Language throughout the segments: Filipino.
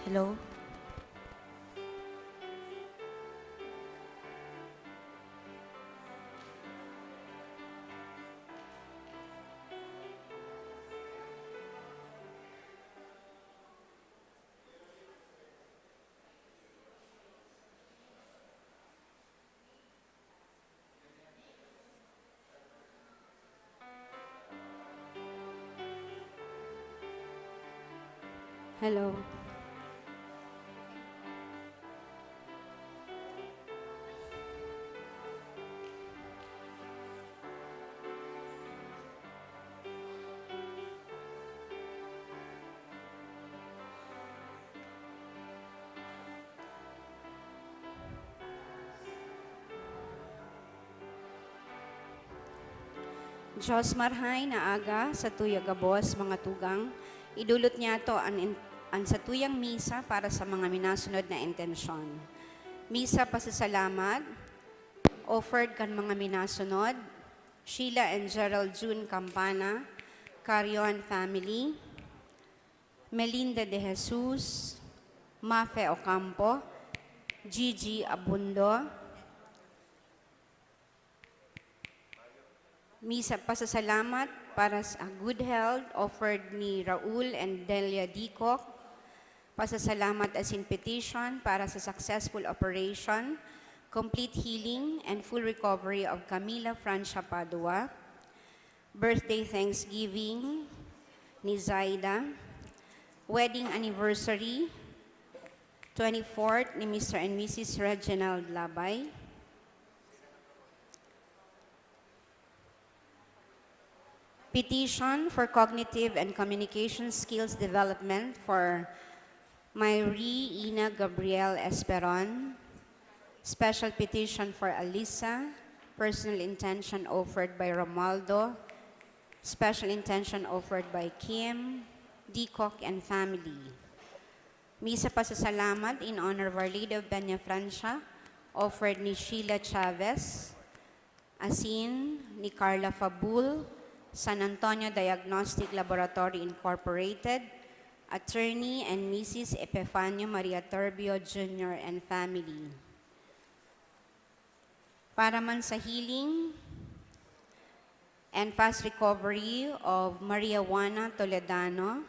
Hello? Hello? Diyos marhay na aga sa tuyag gabos mga tugang, idulot niya to an sa tuyang misa para sa mga minasunod na intensyon. Misa pasasalamat, offered kan mga minasunod, Sheila and Gerald June Campana, Carion family, Melinda de Jesus, Mafe Ocampo, Gigi Abundo. Misa pasasalamat para sa good health offered ni Raul and Delia Dicok. Pasasalamat as in petition para sa successful operation, complete healing and full recovery of Camila Francia Padua. Birthday Thanksgiving ni Zaida. Wedding anniversary 24th ni Mr. and Mrs. Reginald Labay. Petition for cognitive and communication skills development for Myrie Ina Gabriel Esperon. Special petition for Alisa. Personal intention offered by Romaldo. Special intention offered by Kim, Dicok, and family. Misa pasasalamat in honor of Our Lady of Benya Francia, offered ni Sheila Chavez. Asin ni Carla Fabul, San Antonio Diagnostic Laboratory Incorporated, Attorney and Mrs. Epifanio Maria Turbio Jr. and family. Para man sa healing and fast recovery of Maria Juana Toledano,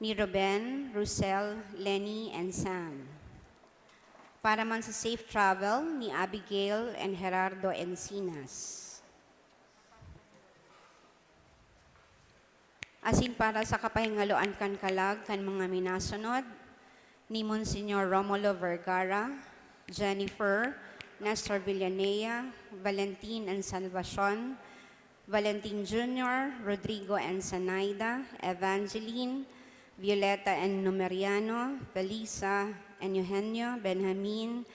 ni Ruben, Rusel, Lenny, and Sam. Para man sa safe travel ni Abigail and Gerardo Encinas. Asin para sa kapahingaloan kan kalag kan mga minasunod ni Monsignor Romulo Vergara, Jennifer, Nestor Villanea, Valentin and Salvacion, Valentin Jr., Rodrigo and Sanaida, Evangeline, Violeta and Numeriano, Felisa and Eugenio, Benjamin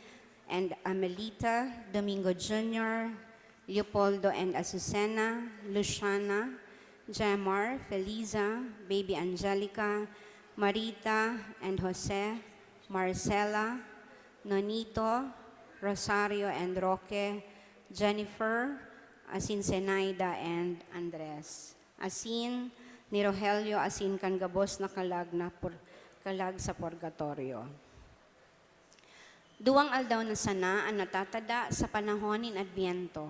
and Amelita, Domingo Jr., Leopoldo and Azucena, Luciana, Jamar, Feliza, Baby Angelica, Marita and Jose, Marcela, Nonito, Rosario and Roque, Jennifer, asin Senaida and Andres. Asin ni Rogelio asin kan gabos na kalag sa purgatorio. Duwang aldaw na sana ang natatada sa panahon in Adviento.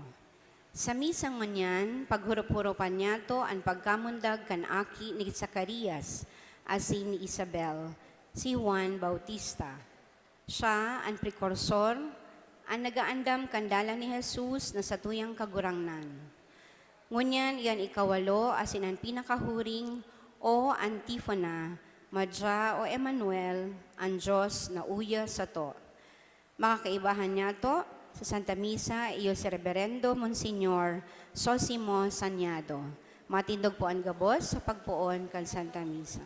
Sa misang manyan, paghurup-hurupan niya to ang pagkamundag kan aki ni Zacarias, asin ni Isabel, si Juan Bautista. Siya ang prekursor, ang nagaandam kandala ni Jesus na sa tuyang kagurangnan. Ngunyan iyan ikawalo asin ang pinakahuring o antifona, Madya o Emmanuel, ang Diyos na uya sa to. Makakaibahan niya to sa Santa Misa, iyo si Reverendo Monsignor Sosimo Sanyado. Matindog po ang gabos sa pagpuon kan Santa Misa.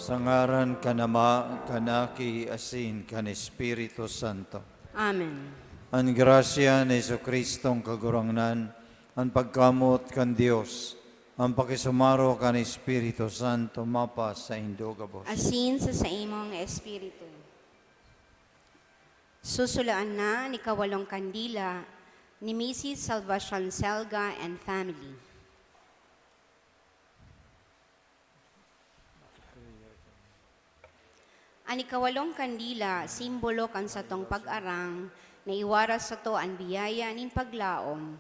Sa ngaran kanama, kanaki, asin, kan Espiritu Santo. Amen. Ang grasya ni Jesucristong kagurangnan, ang pagkamot kan Dios, ang pakisumaro kan Espiritu Santo, mapa sa indogabos. Asin sa imong espiritu. Susulaan na ni Kawalong Kandila ni Mrs. Salvacion Selga and family. Ang ikawalong kandila, simbolo kan sa tong pag-arang, na iwaras sa to ang biyaya nin paglaom,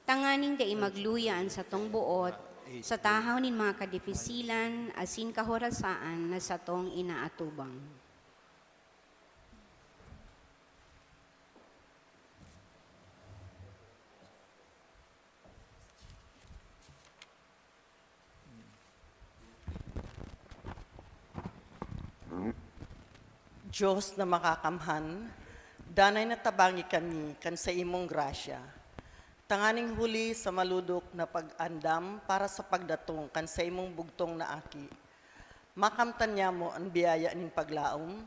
tanganing da imagluyaan sa tong buot, sa tahaw nin mga kadipisilan, asin kahorasaan na sa tong inaatubang. Diyos na makakamhan, danay na tabangi kami kan sa imong grasya. Tanganing huli sa maludok na pag-andam para sa pagdatong kan sa imong bugtong na aki. Makamtan niya mo ang biyaya ning paglaom,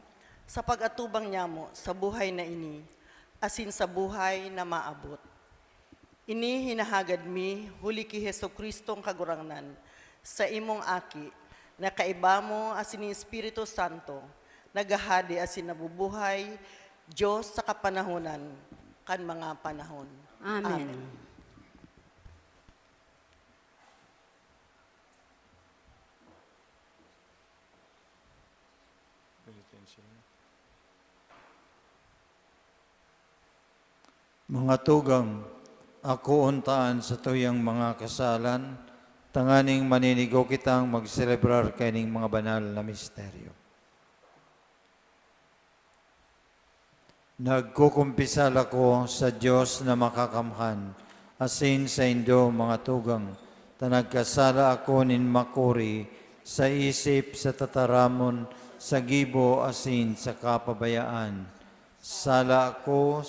sa pag-atubang niya mo sa buhay na ini, asin sa buhay na maabot. Ini hinahagad mi, huli ki Heso Kristong kagurangnan, sa imong aki, na kaiba mo asin ni Espiritu Santo, nagahadi asin nabubuhay, Diyos sa kapanahonan, kan mga panahon. Amen. Mga tugang, ako untaan sa tuyang mga kasalan, tanganing maninigo kitang magselebrar kaning mga banal na misteryo. Nagkukumpisal ako sa Diyos na makakamhan, asin sa indo mga tugang, tanagkasala ako nin makuri, sa isip, sa tataramon, sa gibo, asin sa kapabayaan. Sala ako,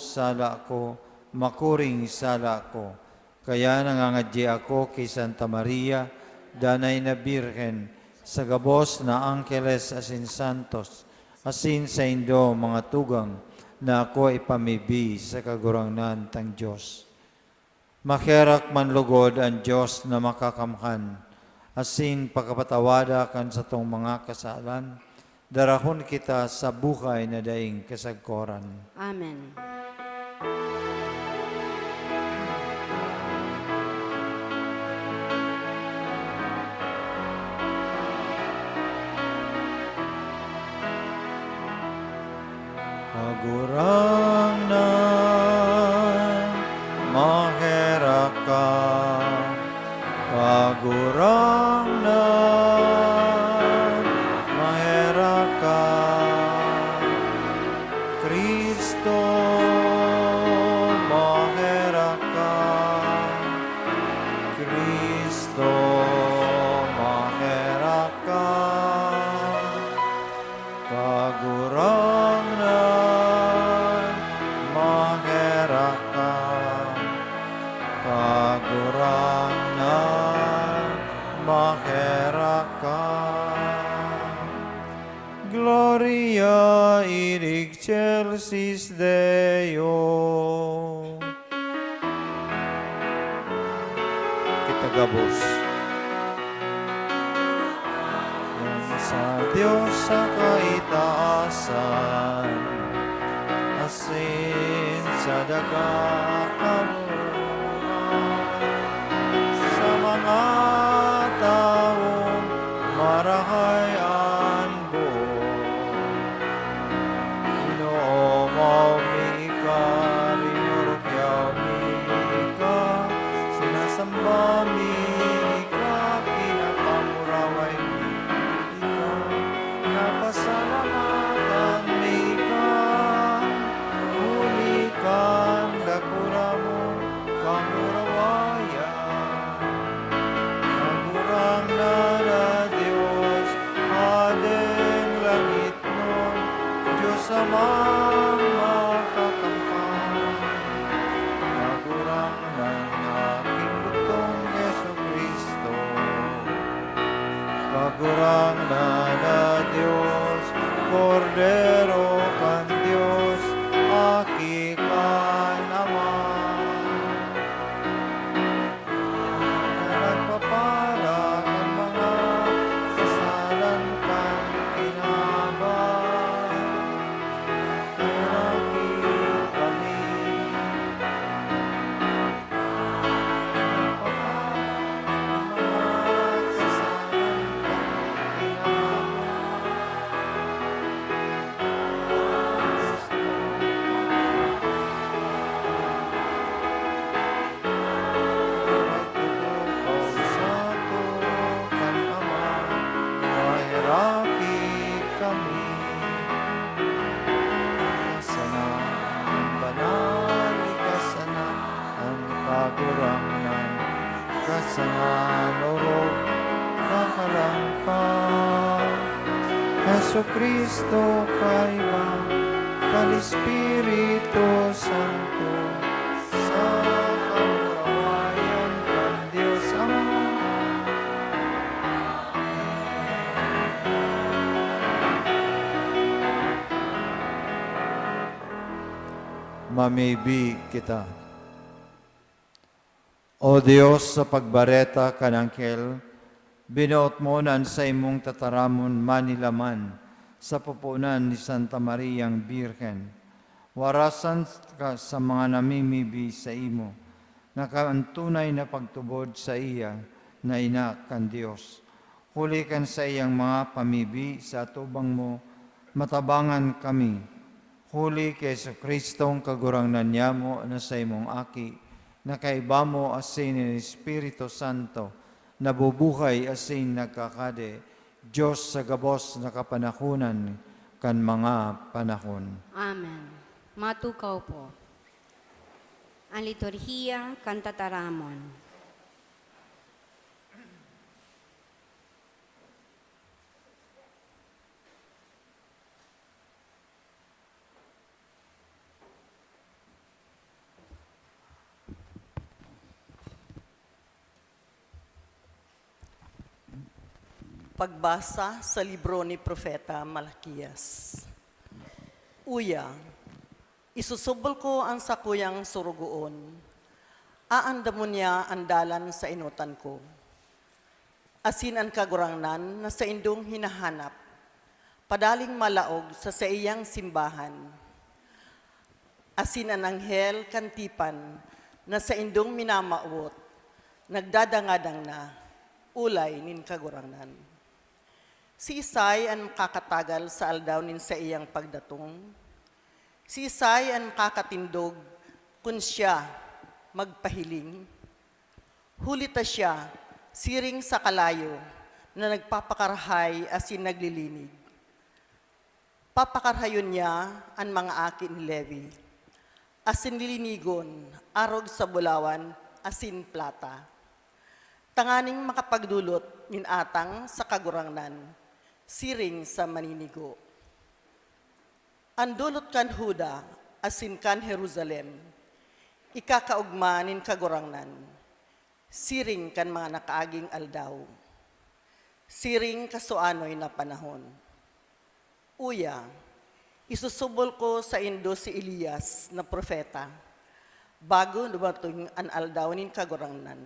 makuring sala ako. Kaya nangangadya ako kay Santa Maria, danay na Birhen, sa gabos na angkeles asin santos, asin sa indo mga tugang, na ako ipamibi sa kagurangnan tang Diyos. Makirak manlugod ang Diyos na makakamhan, asin pagkapatawada kan sa tong mga kasalan, darahon kita sa buhay na daing kasagkoran. Amen. Kagurangnan, maherak ka. Kagurangnan, maherak ka. Kristo, maherak ka. Kristo, maherak ka. Kagurangnan, maherak ka. Kagurangnan, maherak ka. Gloria in excelsis Deo. Kitagabos. Sa Diyos sa kaitaasan, asin sa dagakamuhan, sa mga taong marahayan buo. Ginoo mao mi ka, rinurukyaw mi ka, sinasamba mi ka, pinapamuraway mi ka, napasalamatan mi ka, ulikan dakura kagurangnan, kasangan orog, kakalangka. Heso Kristo kaiba, kal Espiritu Santo, sa kawayan kan Diyos Ama. Mamibi kita. O Diyos, sa pagbareta kanangkel, binuot mo nan sa imong tataramon manilaman sa pupunan ni Santa Mariang Birhen. Warasan ka sa mga namimibi sa imo, nakaantunay na pagtubod sa iya na ina kan Diyos. Huli kan sa iyang mga pamibi sa tubang mo, matabangan kami. Huli kay Jesu Kristong kagurangnan niya mo na sa imong aki, na kaiba mo asin ni Espiritu Santo, nabubuhay asin nagkakade, Diyos sa gabos na kapanahunan kan mga panahon. Amen. Matukaw po. Ang liturhiya kan tataramon. Pagbasa sa libro ni Propeta Malakias. Uya, isusubol ko ang sakuyang surugoon. Aandamon niya ang dalan sa inutan ko. Asin ang kagurangnan na sa indong hinahanap. Padaling malaog sa iyang simbahan. Asin ang anghel kantipan na sa indong minamaot. Nagdadangadang na, ulay nin kagurangnan. Si Isay ang kakatagal sa aldaw nin sa iyang pagdatong. Si Isay ang kakatindog kun siya magpahiling. Hulita siya, siring sa kalayo, na nagpapakarhay asin naglilinig. Papakarhayon niya ang mga akin ni Levi. Asin lilinigon, arog sa bulawan, asin plata. Tanganing makapagdulot nin atang sa kagurangnan, siring sa maninigo. Andulot kan Huda, asin kan Jerusalem, ikakaugma nin kagurangnan, siring kan mga nakaaging aldaw, siring kasuanoy na panahon. Uya, isusubol ko sa indo si Elias na propeta, bago dumating ang aldaw nin kagurangnan,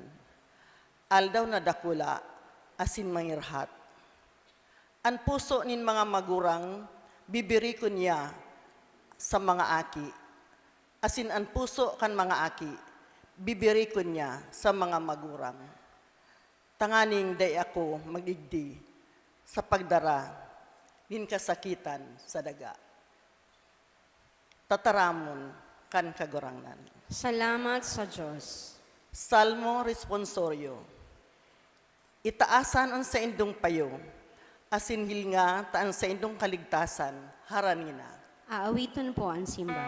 aldaw na dakula, asin mangirhat. Ang puso nin mga magurang, bibirikon niya sa mga aki. Asin ang puso kan mga aki, bibirikon niya sa mga magurang. Tanganing day ako magigdi sa pagdara, nin kasakitan sa daga. Tataramon kan kagurangnan. Salamat sa Diyos. Salmo responsorio. Itaasan ang sa indong payo, asin hilnga taan sa indong kaligtasan, haranina. Aawiton po ang simba.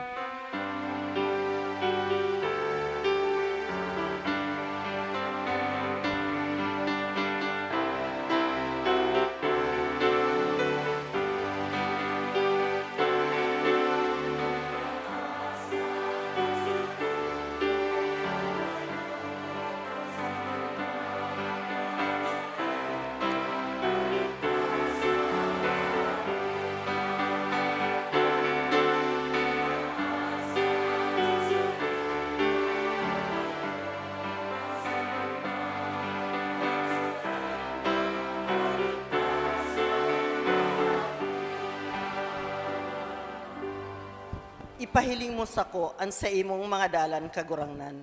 Ipahiling mo sako ang sa imong mga dalan kagurangnan.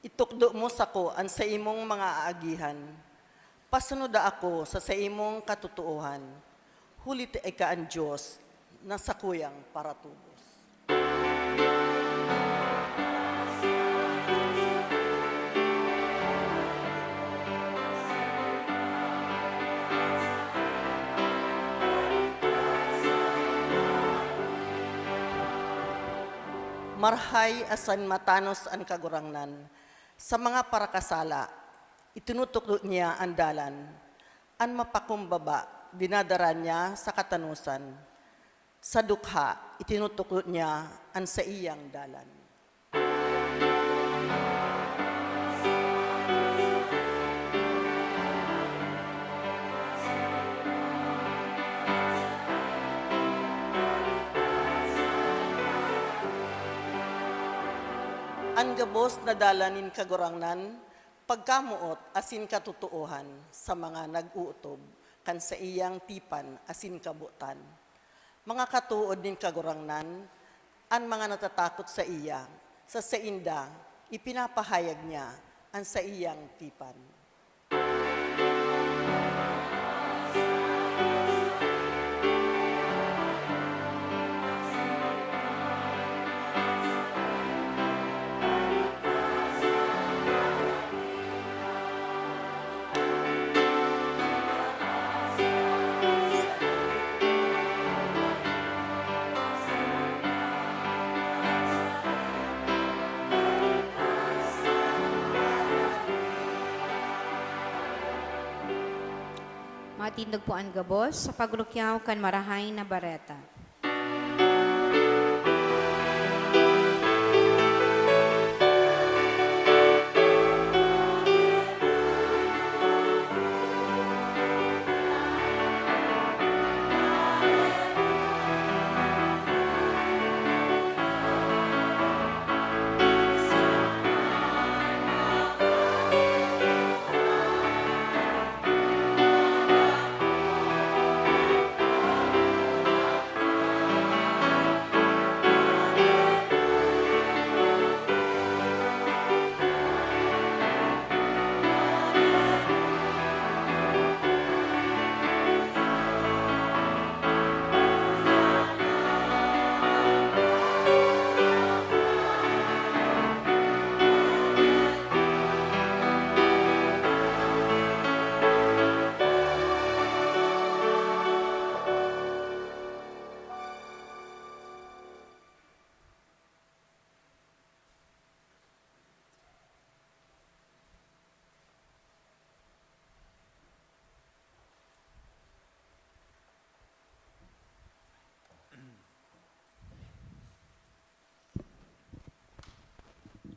Itukdo mo sako ang sa imong mga aagihan. Pasunoda ako sa imong katutuuhan. Hulit ika ang Diyos na sakuyang paratubos. Marhay asan matanos ang kagurangnan, Sa mga parakasala, itinutuklo niya ang dalan. Ang mapakumbaba, dinadara niya sa katanusan. Sa dukha, itinutuklo niya ang sa iyang dalan. Ang gabos na dalanin kagurangnan, pagkamuot asin katutuohan sa mga nag-uutob, kan sa iyang tipan asin kabutan. Mga katuod din kagurangnan, ang mga natatakot sa iya, sa sainda, ipinapahayag niya ang sa iyang tipan. Matindog po ang gabos sa pagrukyaw kan marahay na bareta.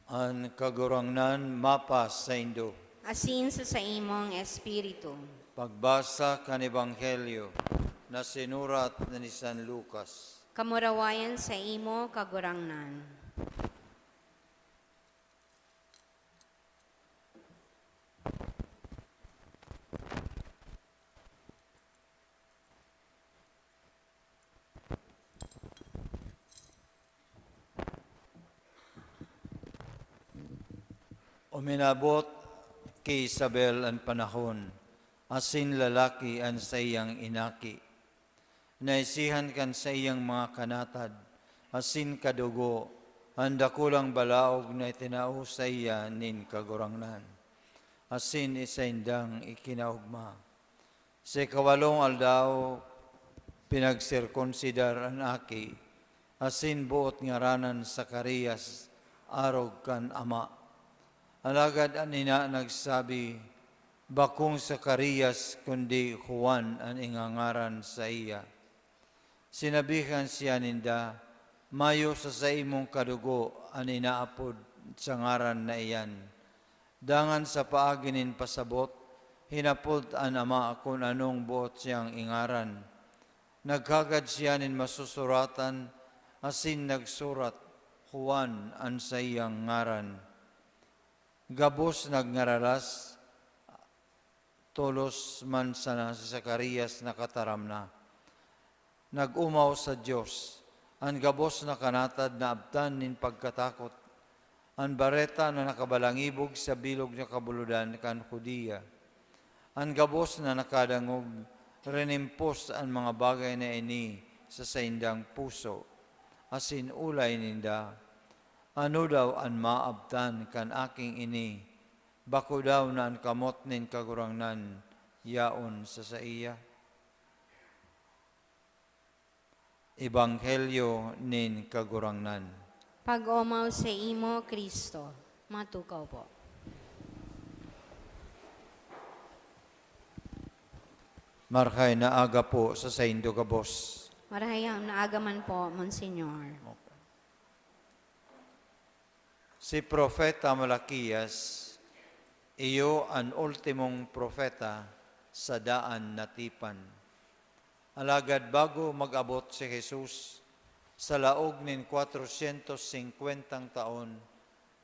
An kagurangnan mapas sa Indo. Asin sa imong espiritu. Pagbasa kan Ebanghelyo na sinurat ni San Lucas. Kamurawayan sa imo kagurangnan. Uminabot kay Isabel ang panahon, asin lalaki ang sa iyang inaki. Naisihan kan sa iyang mga kanatad, asin kadugo, ang dakulang balaog na itinao sa iya nin kagurangnan. Asin isaindang ikinaugma. Sa kawalong aldaw, pinagsirkonsidar ang aki, asin buot ngaranan sa Sakarias, arog kan ama. Alagad anina nagsabi, bakong Sakarias kundi Juan ang ingangaran sa iya. Sinabihan siya ninda, mayo sa imong kadugo ang inaapod sa ngaran na iyan. Dangan sa paaginin pasabot, hinapod an ama kung anong buot siyang ingaran. Nagkagad siya nin masusuratan, asin nagsurat, Juan ang sa iyang ngaran. Gabos nagnaralas, tolos man sana si Sakarias nakataram na. Nag-umaw sa Diyos, ang gabos na kanatad na abtan nin pagkatakot, ang bareta na nakabalangibog sa bilog na kabuludan kan Hudiya, ang gabos na nakadangog, renimpos ang mga bagay na ini sa saindang puso, asin ulay ninda, ano daw ang maabtan kan aking ini, bako daw na ang kamot nin kagurangnan, yaon sa iya. Ebanghelyo nin kagurangnan. Pag-umaw sa imo, Kristo. Matukaw po. Markay na aga po sa saindo gabos. Marahayang naagaman po, Monsignor. Si Propeta Malakias, iyo ang ultimong propeta sa daan natipan. Alagad bago mag-abot si Jesus, sa laog nin 450 taon,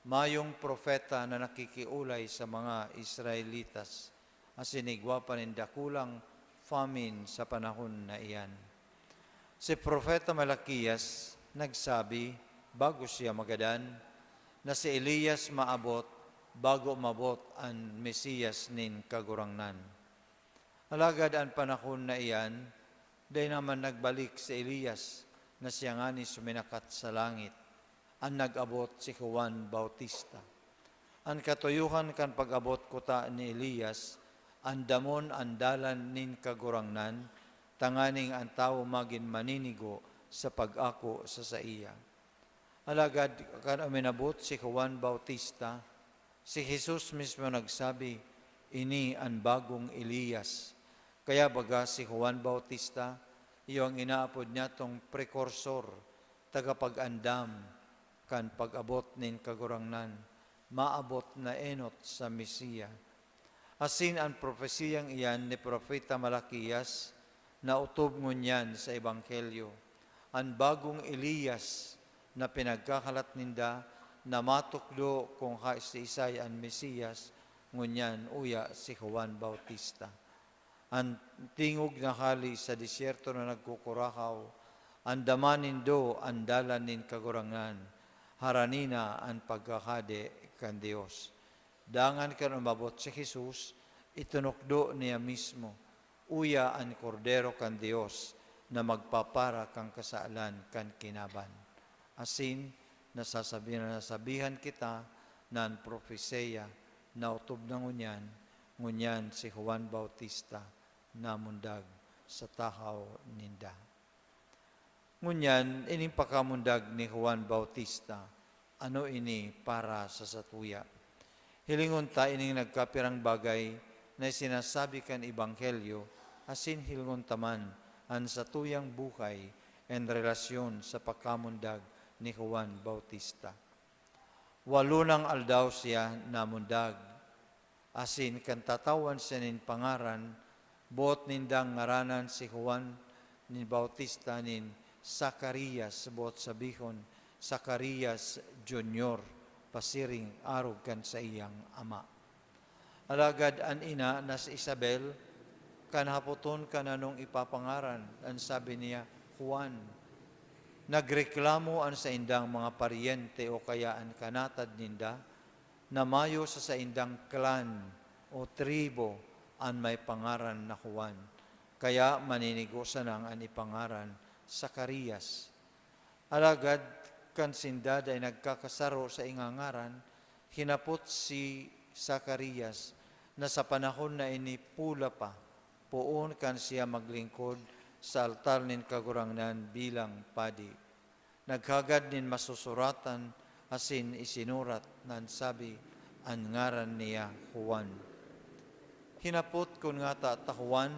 mayong propeta na nakikiulay sa mga Israelitas, asinigwa pa nin dakulang famine sa panahon na iyan. Si Propeta Malakias nagsabi, bago siya magadan, na si Elias maabot bago mabot ang Mesiyas nin kagurangnan. Alagad ang panahon na iyan, day naman nagbalik si Elias na siya nga ni suminakat sa langit. Ang nag-abot si Juan Bautista. Ang katuyuhan kan pag-abot kuta ni Elias, ang damon ang dalan nin kagurangnan, tanganing ang tao magin maninigo sa pag-ako sa iya. Alagad kan uminabot si Juan Bautista, si Jesus mismo nagsabi, ini ang bagong Elias. Kaya baga si Juan Bautista, iyong inaapod niya tong precursor, tagapag-andam, kan pag-abot nin kagurangnan, maabot na enot sa Mesiya. Asin ang propesiyang iyan ni Propeta Malakias, na utob ngunyan sa Ebanghelyo. Ang bagong Elias na pinagkakalat ninda na matukdo kung kaisa-isay ang Mesiyas, ngunyan uya si Juan Bautista. Ang tingog na kali sa disyerto na nagkukurakaw, ang damanin do ang dalan nin kagurangan, haranina ang pagkakade kan Dios. Dangan kan umabot si Jesus, itunokdo niya mismo, uya ang kordero kan Dios na magpapara kang kasaalan kan kinaban. Asin, nasabihan kita na ang profeseya na utob na ngunyan si Juan Bautista na mundag sa tahaw ninda. Ngunyan, ining pakamundag ni Juan Bautista, ano ini para sa satuya? Hilingon ta ining nagkapirang bagay na sinasabi kan Ebanghelyo, asin hilngon taman ang satuyang buhay en relasyon sa pagkamundag ni Juan Bautista. 8 aldaw siya namundag, asin kan tatawan siya nin pangaran, buot nindang ngaranan si Juan ni Bautista nin Zacarias, buot sabihon, Zacarias Junior, pasiring arog kan sa iyang ama. Alagad an ina na si Isabel, kanhapoton ka na nung ipapangaran, ang sabi niya, Juan. Nagreklamo an sa indang mga paryente o kaya ang kanatad ninda, na mayo sa indang klan o tribo ang may pangaran na Juan. Kaya maninigosan ang ipangaran, Zacarias. Alagad, kan sindad ay nagkakasaro sa ingangaran, hinapot si Zacarias na sa panahon na ini pula pa, puon kan siya maglingkod sa altar nin kagurangnan bilang padi. Naghagad nin masusuratan, asin isinurat nan sabi, ang ngaran niya Juan. Hinapot kun nga ta Juan,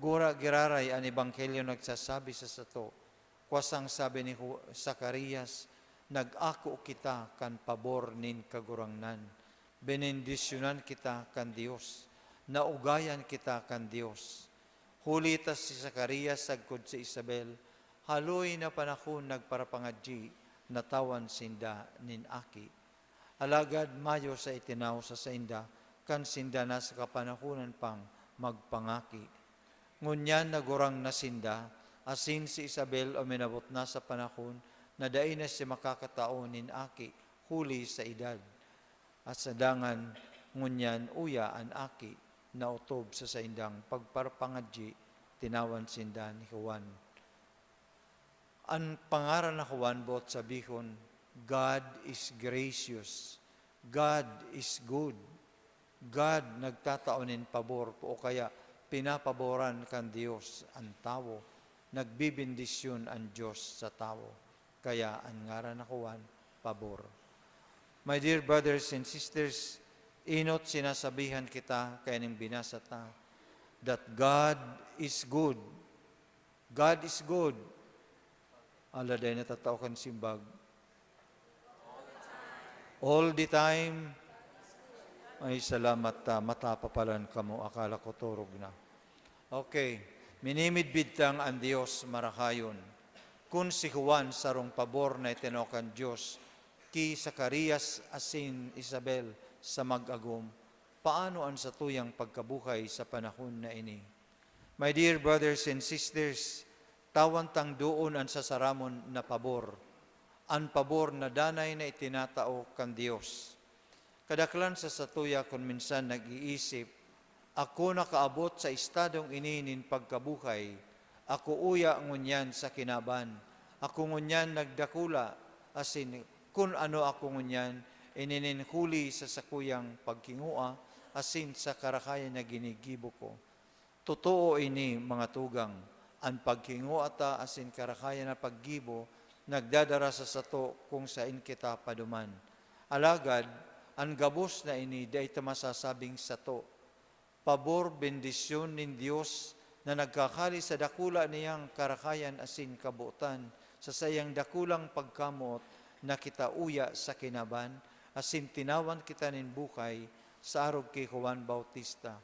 gura giraray ang Ebanghelyo nagsasabi sa sato, kwasang sabi ni Zacarias, nag-ako kita kan pabor nin kagurangnan, benendisyonan kita kan Dios, naugayan kita kan Dios. Hulitas si Zacarias sagkod si Isabel, haloy na panahon nagparapangadji, natawan sinda nin aki. Alagad mayo sa itinaw sa sainda, kan sinda na sa kapanahunan pang magpangaki. Ngunyan nagurang na sinda, asin si Isabel o minabot na sa panahon, na daay na si makakatao nin aki, huli sa edad. At sa dangan, ngunyan uya an aki, na utob sa saindang pagparpangadji, tinawan sinda ni Juan. Ang pangaran na Juan, bot sabihon, God is gracious, God is good, God nagtataonin pabor po o kaya pinapaboran kan Diyos ang tao, nagbibindisyon ang Diyos sa tao, kaya ang ngaran na Juan, pabor. My dear brothers and sisters, inot sinasabihan kita, kaya ning binasa ta, that God is good. God is good. Ala day natatao kan simbag. All the time. Ay salamat ta, matapapalan ka mo, akala ko turog na. Okay, minimidbidtang ang Diyos marakayon. Kun si Juan sarong pabor na itinokan Diyos, ki Zacarias asin Isabel sa mag-agom, paano ang satuyang pagkabuhay sa panahon na ini? My dear brothers and sisters, tawan tang doon ang sasaramon na pabor, ang pabor na danay na itinatao kan Diyos. Kadaklan sa satuya kung minsan nag-iisip, ako nakaabot sa estadong ininin pagkabuhay, ako uya ngunyan sa kinaban, ako ngunyan nagdakula, asin kung ano ako ngunyan, ininin huli sa sakuyang pagkingua, asin sa karakayan na ginigibo ko. Totoo ini mga tugang, ang pagkingua ta asin karakayan na paggibo, nagdadara sa sato kung sain kita paduman. Alagad, ang gabos na ini, di ito masasabing sato. Pabor, bendisyon nin Diyos na nagkakali sa dakula niyang karakayan asin kabutan, sa sayang dakulang pagkamot na kita uya sa kinaban, asin tinawan kita nin bukay sa arog kay Juan Bautista.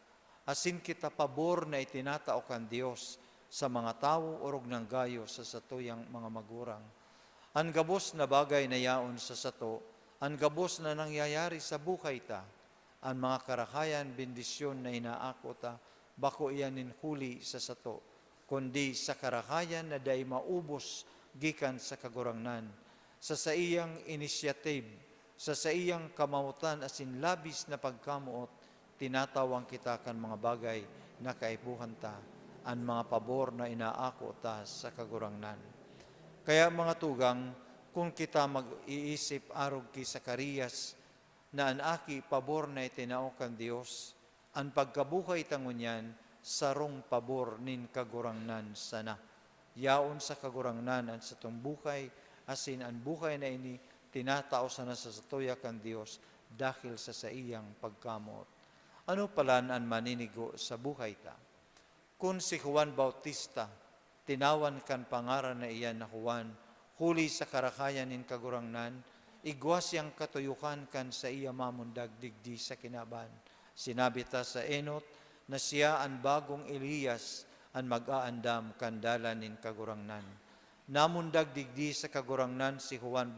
Asin kita pabor na itinatao kan Diyos sa mga tao orog ng gayo sa satuyang mga magurang. Ang gabos na bagay na yaon sa sato, ang gabos na nangyayari sa buhay ta, ang mga karakayan, bendisyon na inaako ta, bako iyanin huli sa sato, kundi sa karakayan na day maubos gikan sa kagurangnan, sa iyang initiative, sa iyang kamautan asin labis na pagkamuot, tinatawang kita kan mga bagay na kaibuhan ta, ang mga pabor na inaako ta sa kagurangnan. Kaya mga tugang, kung kita mag-iisip arog ki Zacarias na ang aki pabor na itinao kan Dios, ang pagkabuhay tangunyan sarong pabor nin kagurangnan sana. Yaon sa kagurangnan ang satong buhay, asin ang buhay na ini tinatao sana sa satuya kan Dios dahil sa iyang pagkamot. Ano palan ang maninigo sa buhay ta? Kung si Juan Bautista, tinawan kan pangaran na iyan na Juan, huli sa karakayan nin kagurangnan, igwas yang katuyukan kan sa iya mamundag digdi sa kinaban. Sinabi ta sa Enot na siya ang bagong Elias ang mag-aandam kan dalan nin kagurangnan. Namundag digdi sa kagurangnan si Juan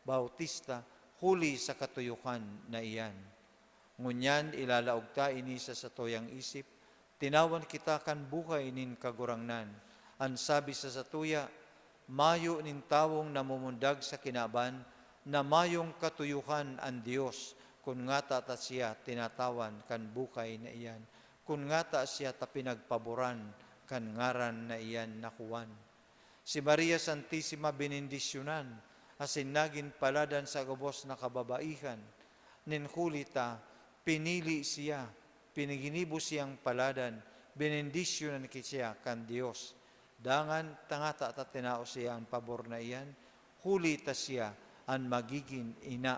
Bautista huli sa katuyukan na iyan. Ngunyan ilalaog ta ini sa satoyang isip, tinawan kita kan buhay nin kagurangnan. Ang sabi sa satuya, mayo nin tawong namumundag sa kinaban, na mayong katuyuhan ang Diyos, kung nga ta siya tinatawan kan bukay na iyan, kung nga ta siya ta pinagpaboran kan ngaran na iyan na Juan. Si Maria Santissima binindisyonan, asin naging paladan sa gabos na kababaihan, nin kulita, pinili siya, piniginibo siyang paladan, binindisyonan siya kan Diyos. Dangan tangata ta tinao siya ang pabor na iyan, huli ta siya ang magiging ina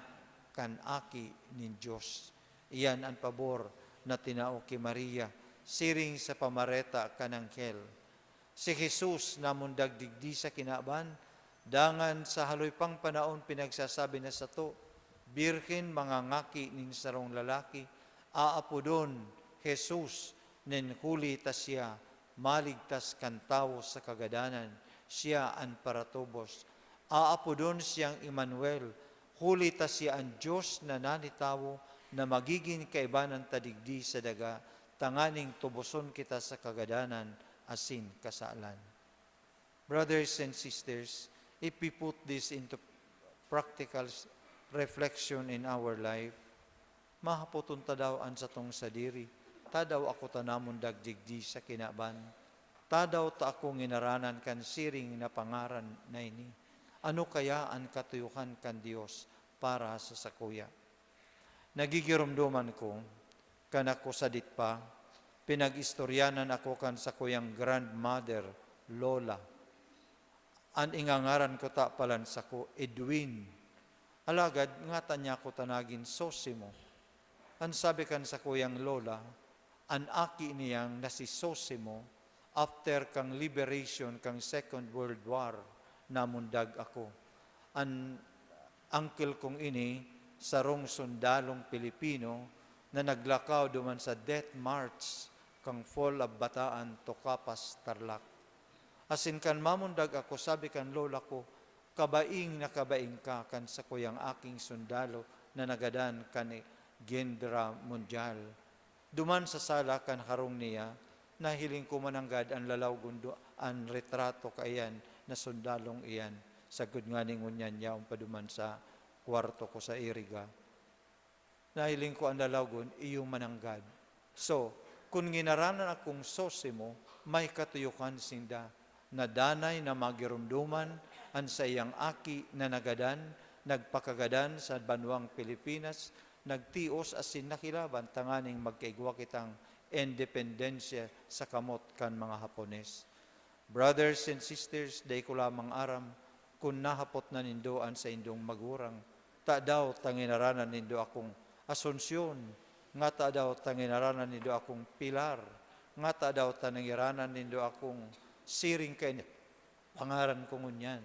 kan aki nin Diyos. Iyan ang pabor na tinao ki Maria, siring sa pamareta kan anghel. Si Jesus namundag digdi sa kinaban, dangan sa haloy pang panaon pinagsasabi na sato, birhen mga ngaki nin sarong lalaki, aapodon Jesus nin huli ta siya, maligtas kan tao sa kagadanan, siya ang paratubos. Aapodon siyang Emmanuel, huli ta siya ang Diyos na nanitawo, na magiging kaibanan tadigdi sa daga, tanganing tubuson kita sa kagadanan, asin kasalan. Brothers and sisters, if we put this into practical reflection in our life, mahaputon ta daw an sa tong sadiri, tadaw ako tanamon dagdigdi sa kinaban, tadaw ta ako nginaranan kan siring na pangaran na ini. Ano kaya ang katuyukan kan Diyos para sa sakuya? Nagigirumduman ko, kan ako sadit pa, pinag-istoryanan ako kan sakuyang grandmother, Lola. Ang ingangaran ko ta palan sa ko, Edwin. Alagad, nga tanya ko tanagin Sosimo. Ang sabi kan sa kuyang Lola, ang aki niyang nasi Sosimo, after kang liberation kang Second World War, namundag ako. An uncle kong ini, sarong sundalong Pilipino, na naglakaw duman sa Death March kang Fall of Bataan to Capas, Tarlac. Asin kan mamundag ako, sabi kan lola ko, kabaing na kabaing ka kan sa kuyang aking sundalo na nagadan kan Gendra Mundial. Duman sa sala kan harong niya, nahiling ko mananggad ang lalaw gundo, ang retrato kaayan na sundalong iyan. Sagod nga ningunyan niya paduman sa kwarto ko sa Iriga. Nahiling ko ang lalaw iyong mananggad. So, kung ginaranan akong sosimo, may katuyukan sinda, na danay na magirumduman ang sa iyang aki na nagadan, nagpakagadan sa banwang Pilipinas, nagtios asin nakilaban, tanganing magkaigwa kitang independensya sa kamot kan mga Hapones. Brothers and sisters, day ko lamang aram, kung nahapot na nindoan sa indong magurang, ta daw tanginaranan nindo akong Asunsyon, nga ta daw tanginaranan nindo akong Pilar, nga ta daw taningiranan nindo akong siring kay pangaran ko ngunyan,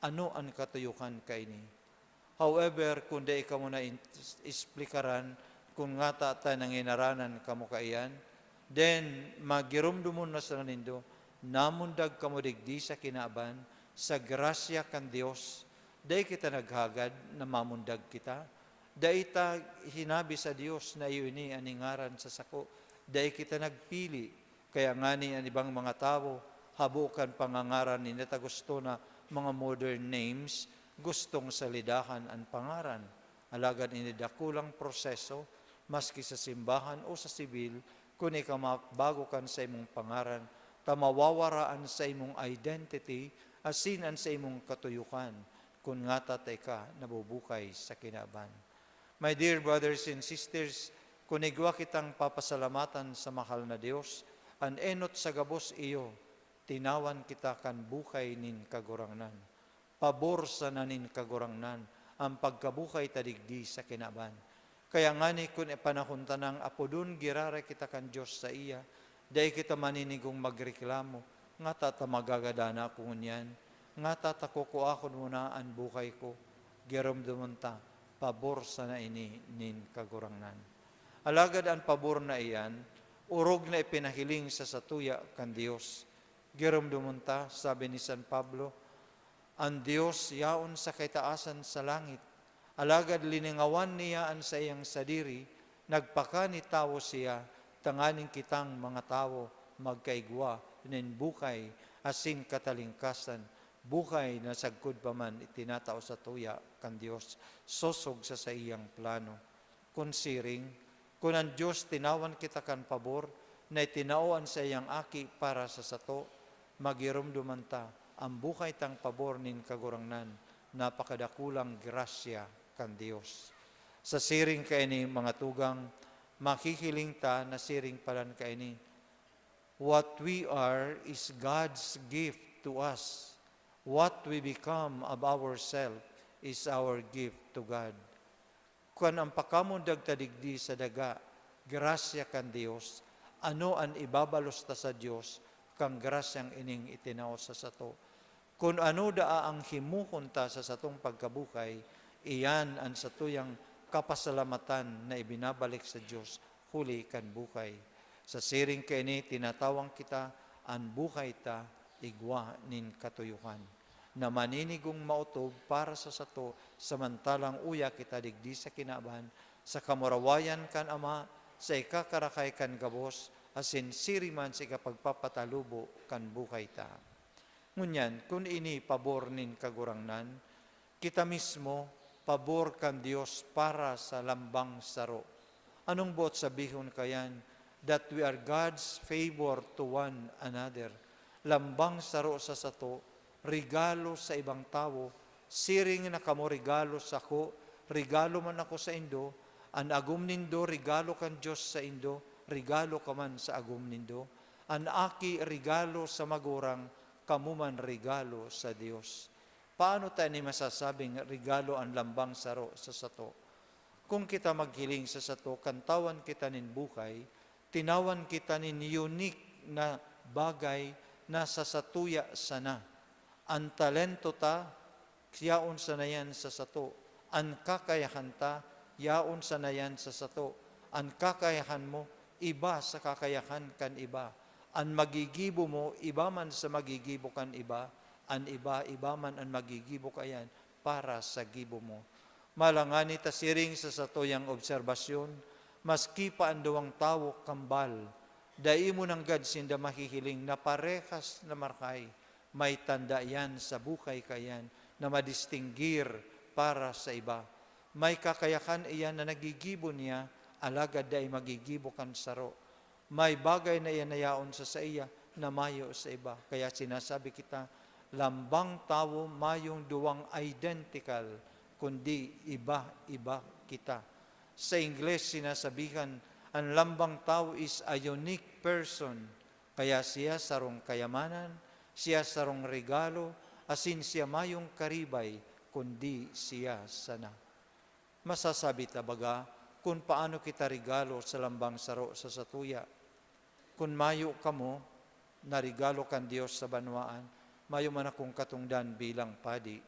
ano ang katuyukan kay ni. However, kung di ka mo na isplikaran, kung nga ta taningiranan ka mo kaiyan, then magirumdumon na sa nindo, namundag ka mo digdi sa kinaban, sa grasya kan Dios, di kita naghagad na mamundag kita, dahil ta hinabi sa Diyos na iyo ini aningaran sa sako. Dahil kita nagpili. Kaya nga ni ang ibang mga tao, habukan pangangaran ni neta gusto na mga modern names, gustong salidahan ang pangaran. Alagad ini dakulang proseso, maski sa simbahan o sa sibil, kung ikamakbago kan sa imong pangaran, tamawawaraan sa imong identity, asinan sa imong katuyukan, kung nga tatay ka nabubukay sa kinaban. My dear brothers and sisters, kunigwa kitang papasalamatan sa mahal na Diyos, an enot sa gabos iyo, tinawan kita kan bukay nin kagurangnan. Pabor sa nanin kagurangnan, ang pagkabukay tadigdi sa kinaban. Kaya nga ni kun panahunta ng apodun, girare kita kan Diyos sa iya, dahi kita maninigong magreklamo, nga tata magagadana ko ngunyan, nga tata kukuakon muna ang bukay ko, giram dumunta, pabor sa na ini nin kagurangnan. Alagad ang pabor na iyan, urog na ipinahiling sa satuya kan Diyos. Giram dumunta, sabi ni San Pablo, ang Diyos yaon sa kaitaasan sa langit. Alagad liningawan niya ang sa iyang sadiri, nagpaka ni tao siya, tanganing kitang mga tao magkaigwa, nin bukay, asin katalingkasan, bukay na sagkod pa man itinatao sa tuya kan Diyos, sosog sa iyang plano. Kunsiring, kung ang Diyos tinawan kita kan pabor, na itinaoan sa iyang aki para sa sato, magirumduman ta, ang bukay tang pabor nin kagurangnan, napakadakulang grasya kan Diyos. Sa siring kaini mga tugang, makikiling ta na siring palan kaini, what we are is God's gift to us. What we become of ourselves is our gift to God. Kung ang pakamundag tadigdi sa daga, grasya kan Dios, ano ang ibabalos ta sa Dios, kang grasyang ining itinaw sa sato. Kung ano daa ang himuhon ta sa satong pagkabukay, iyan ang satuyang kapasalamatan na ibinabalik sa Dios, huli kan bukay. Sa siring kaini, tinatawang kita, ang buhay ta, igwa nin katuyukan, na maninigong mautob para sa sato, samantalang uya kita digdi sa kinaban, sa kamurawayan kan Ama, sa ikakarakay kan gabos, asin siriman sa ikapagpapatalubo kan buhay ta. Ngunyan, kung ini pabor nin kagurangnan, kita mismo pabor kan Dios para sa lambang saro. Anong buot sabihon kayan? That we are God's favor to one another. Lambang saro sa sato, regalo sa ibang tao, siring na kamo regalo sa ko, regalo man ako sa indo, an agum nindo, regalo kan Diyos sa indo, regalo ka man sa agum nindo, an aki regalo sa magurang, kamuman regalo sa Diyos. Paano tayo ni masasabing regalo ang lambang saro sa sato? Kung kita maghiling sa sato, kantawan kita nin bukay, tinawan kita nin unique na bagay na sa satuya sana. Ang talento ta, yaon sana yan sa sato. Ang kakayahan ta, yaon sana yan sa sato. Ang kakayahan mo, iba sa kakayahan kan iba. Ang magigibo mo, iba man sa magigibo kan iba. Ang iba man ang magigibo kayan para sa gibo mo. Malangani ta siring sa satuyang obserbasyon, maski pa ang duwang tawo kambal, dai mo ng God sinda mahihiling na parehas na markay, may tanda yan sa bukay kayan na madistinggir para sa iba. May kakayakan iyan na nagigibo niya, alagad dai magigibo kan saro. May bagay na iyan na yaon sa iya na mayo sa iba. Kaya sinasabi kita, lambang tawo mayong duwang identical, kundi iba-iba kita. Sa Ingles sinasabihan, ang lambang tao is a unique person. Kaya siya sarong kayamanan, siya sarong regalo, asin siya mayong karibay, kundi siya sana. Masasabi tabaga kung paano kita regalo sa lambang saro sa satuya. Kung mayo kamo, narigalo kan Diyos sa banwaan, mayo man akong katungdan bilang padi.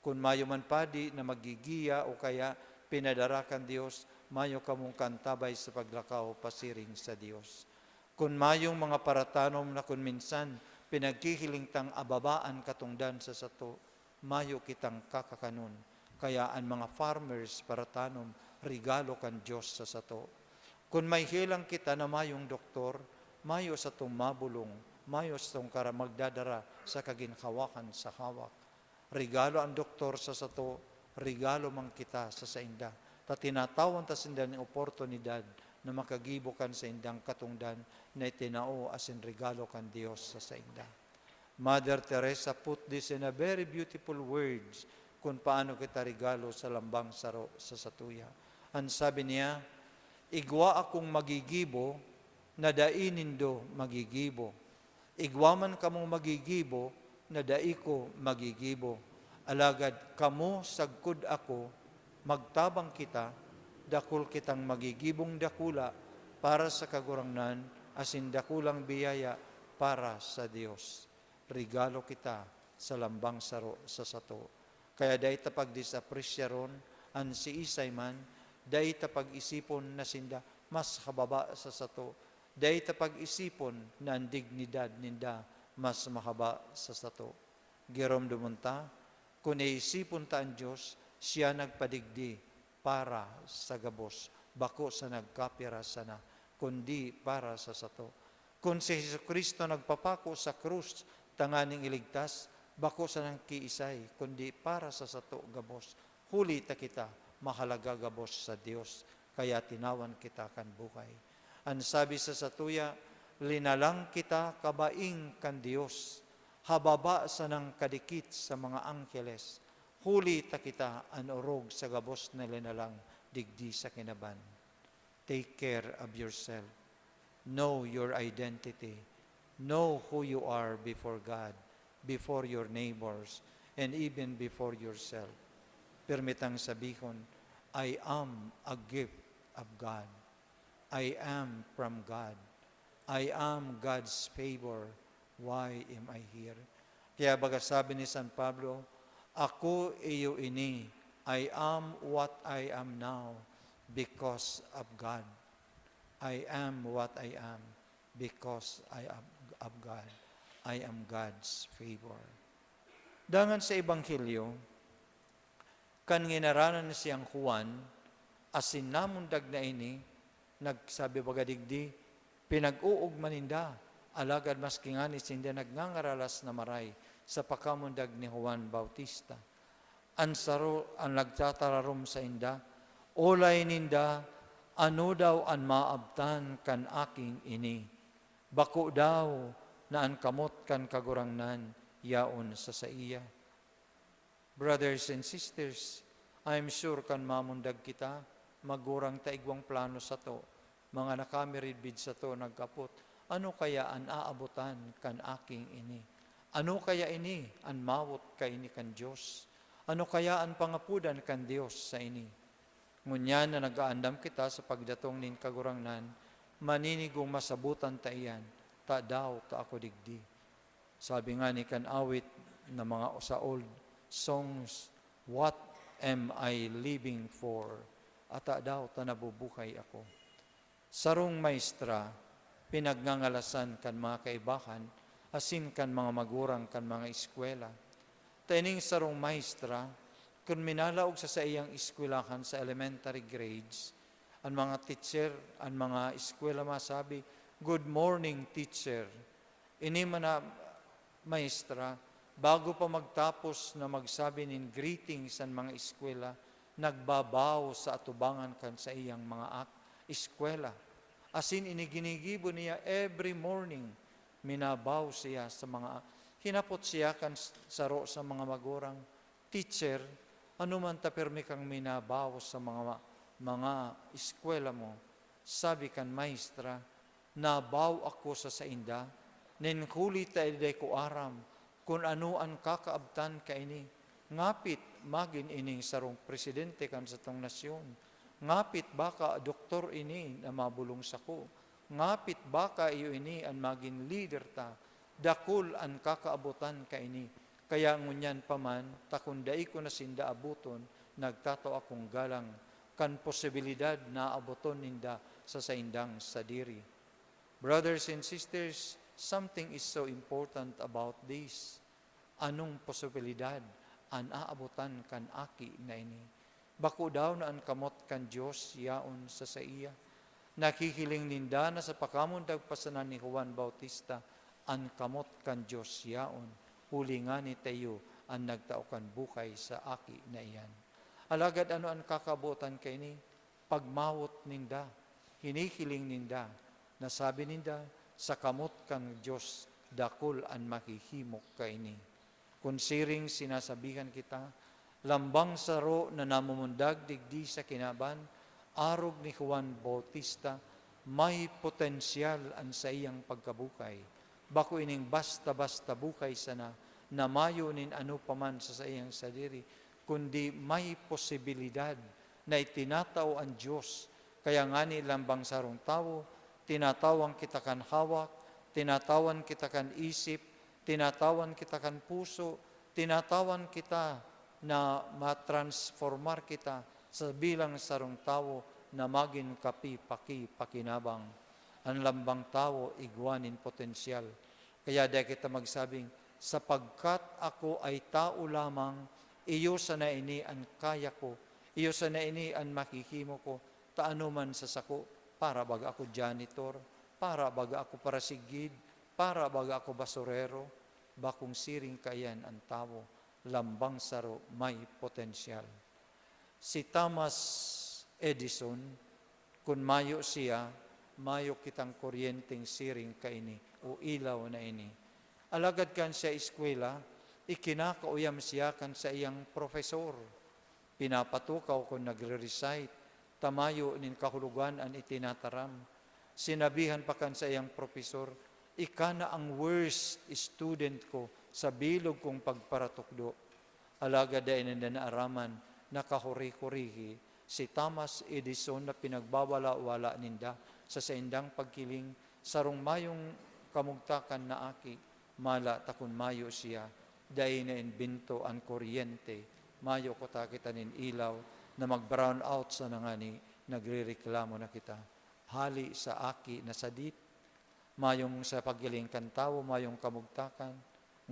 Kung mayo man padi na magigiya o kaya pinadarakan Diyos, mayo kamong kantabay sa paglakaw pasiring sa Diyos. Kung mayong mga paratanom na kung minsan pinagkihiling tang ababaan katungdan sa sato, mayo kitang kakakanon. Kaya ang mga farmers paratanom, regalo kan Diyos sa sato. Kung may hilang kita na mayong doktor, mayo sa itong mabulong, mayo sa itong magdadara sa kaginhawakan sa hawak. Regalo ang doktor sa sato, regalo man kita sa sainda. Ta tinatawan ta sinda ng oportunidad na makagibo kan sa indang katungdan na itinao asin regalo kan Dios sa sainda. Mother Teresa put this in a very beautiful words kung paano kita regalo sa lambang saro sa satuya. Ang sabi niya, igwa akong magigibo na dainin do magigibo. Igwa man kamong magigibo na daiko magigibo. Alagad kamo sagkud ako, magtabang kita, dakul kitang magigibong dakula para sa kagurangnan, asin dakulang biyaya para sa Dios. Regalo kita sa lambang saro sa sato. Kaya dahi tapag disapresyaron, an si isay man, dahi tapag isipon na sinda, mas hababa sa sato. Dahi tapag isipon na ang dignidad ninda, mas mahaba sa sato. Girom dumunta, kung iisipon ta ang Diyos, siya nagpadigdi para sa gabos, bako sa nagkapira sana, kundi para sa sato. Kung si Jesucristo nagpapako sa krus, tanganing iligtas, bako sa nang kiisay, kundi para sa sato gabos. Huli ta kita, mahalaga gabos sa Dios, kaya tinawan kita kan buhay. Ang sabi sa satuya, linalang kita kabaing kan Dios, hababa sa nang kadikit sa mga angkeles. Huli ta kita an orog sa gabos na linalang digdi sa kinaban. Take care of yourself. Know your identity. Know who you are before God, before your neighbors, and even before yourself. Permitang sabihon, I am a gift of God. I am from God. I am God's favor. Why am I here? Kaya baga sabi ni San Pablo, ako iyo ini, I am what I am now because of God. I am what I am because I am of God. I am God's favor. Dangan sa Ebanghelyo, kan nginaranan siyang Juan, asin namundag na ini, nagsabi bagadigdi, pinag-uog maninda, alagad maski nga ni sinda nagnangaralas na maray sa pakamundag ni Juan Bautista. Ansaro ang nagtatararom sa inda, olay ninda, ano daw ang maabtan kan aking ini. Bako daw na ang kamot kan kagurangnan, yaon sa saiya. Brothers and sisters, I'm sure kan mamundag kita, magurang taigwang plano sa to, mga nakamiridbid sa to nagkapot, ano kaya ang aabutan kan aking ini? Ano kaya ini ang mawot ka ini kan Diyos? Ano kaya ang pangapudan kan Diyos sa ini? Ngunyan na nag-aandam kita sa pagdatong nin kagurangnan, maninigong masabutan ta iyan, ta daw ta ako digdi. Sabi nga ni kanawit na mga sa old songs, what am I living for? Ata daw ta nabubuhay ako. Sarong maestra, pinagnangalasan kan mga kaibahan, asin kan mga magurang kan mga eskwela. Taining sarong maestra, kung minalaog sa iyang eskwelahan sa elementary grades, ang mga teacher, ang mga eskwela masabi, good morning teacher. Ini man na maestra, bago pa magtapos na magsabi nin greetings sa mga eskwela, nagbabaw sa atubangan kan sa iyang mga eskwela. Asin iniginigibo niya every morning, minabaw siya sa mga, hinapot siya kan saro sa mga magurang, teacher, ano man ta permi kang minabaw sa mga eskwela mo. Sabi kan maestra, nabaw ako sa sainda, nen huli ta iday ko aram, kung ano ang kakaabtan ka ini. Ngapit magin ining sarong presidente kan sa tong nasyon. Ngapit baka doktor ini na mabulong sako. Ngapit baka iyo ini ang magin leader ta. Dakul ang kakaabutan ka ini. Kaya ngunyan paman, takundai ko na sinda abuton, nagtato akong galang, kan posibilidad na abuton ninda sa saindang sadiri. Brothers and sisters, something is so important about this. Anong posibilidad ang aabutan kan aki na ini? Bako daw na ang kamot kan Diyos yaon sa iya. Nakikiling ninda na sa pakamundag pasanan ni Juan Bautista, ang kamot kan Diyos yaon. Huli nga ni tayo ang nagtaukan bukay sa aki na iyan. Alagad ano ang kakabutan kay ni? Pagmawot ninda, hinikiling ninda, nasabi ninda, sa kamot kang Diyos, dakul ang makihimok kay ni. Kunsiring sinasabihan kita, lambang saro na namumundag digdi sa kinaban, arog ni Juan Bautista, may potensyal ang sa iyang pagkabukay. Bako ining basta-basta bukay sana, na mayo nin ano paman sa iyang sadiri, kundi may posibilidad na itinataw ang Diyos. Kaya nga ni lambang sarong tao, tinatawan kita kan hawak, tinatawan kita kan isip, tinatawan kita kan puso, tinatawan kita na matransformar kita sa bilang sarong tao na maging pakinabang. Ang lambang tao, igwanin potensyal. Kaya dahil kita magsabing, sapagkat ako ay tao lamang, iyo sana ini ang kaya ko, iyo sana ini ang makikimo ko, taano man sa sako, para baga ako janitor, para baga ako parasigid, para baga ako basurero, bakong siring kayan ang tao, lambang saro may potensyal. Si Thomas Edison, kung mayo siya, mayo kitang kuryenteng siring kaini o ilaw na ini. Alagad kan siya eskwela, ikinakauyam siya kan sa iyang profesor. Pinapatukaw kung nagre-recite, tamayo nin kahulugan ang itinataram. Sinabihan pa kan sa iyang profesor, ika na ang worst student ko sa bilog kong pagparatukdo. Alagad dahil na naaraman, nakahuri-hurihi, si Thomas Edison na pinagbawala-wala ninda sa saindang pagkiling, sarong mayong kamugtakan na aki, mala takon mayo siya, dahil na inbinto ang kuryente, mayo ko takitanin ilaw, na mag-brown out sa nangani, nagre-reklamo na kita. Hali sa aki na sadit, mayong sa pagkiling kantawo, mayong kamugtakan,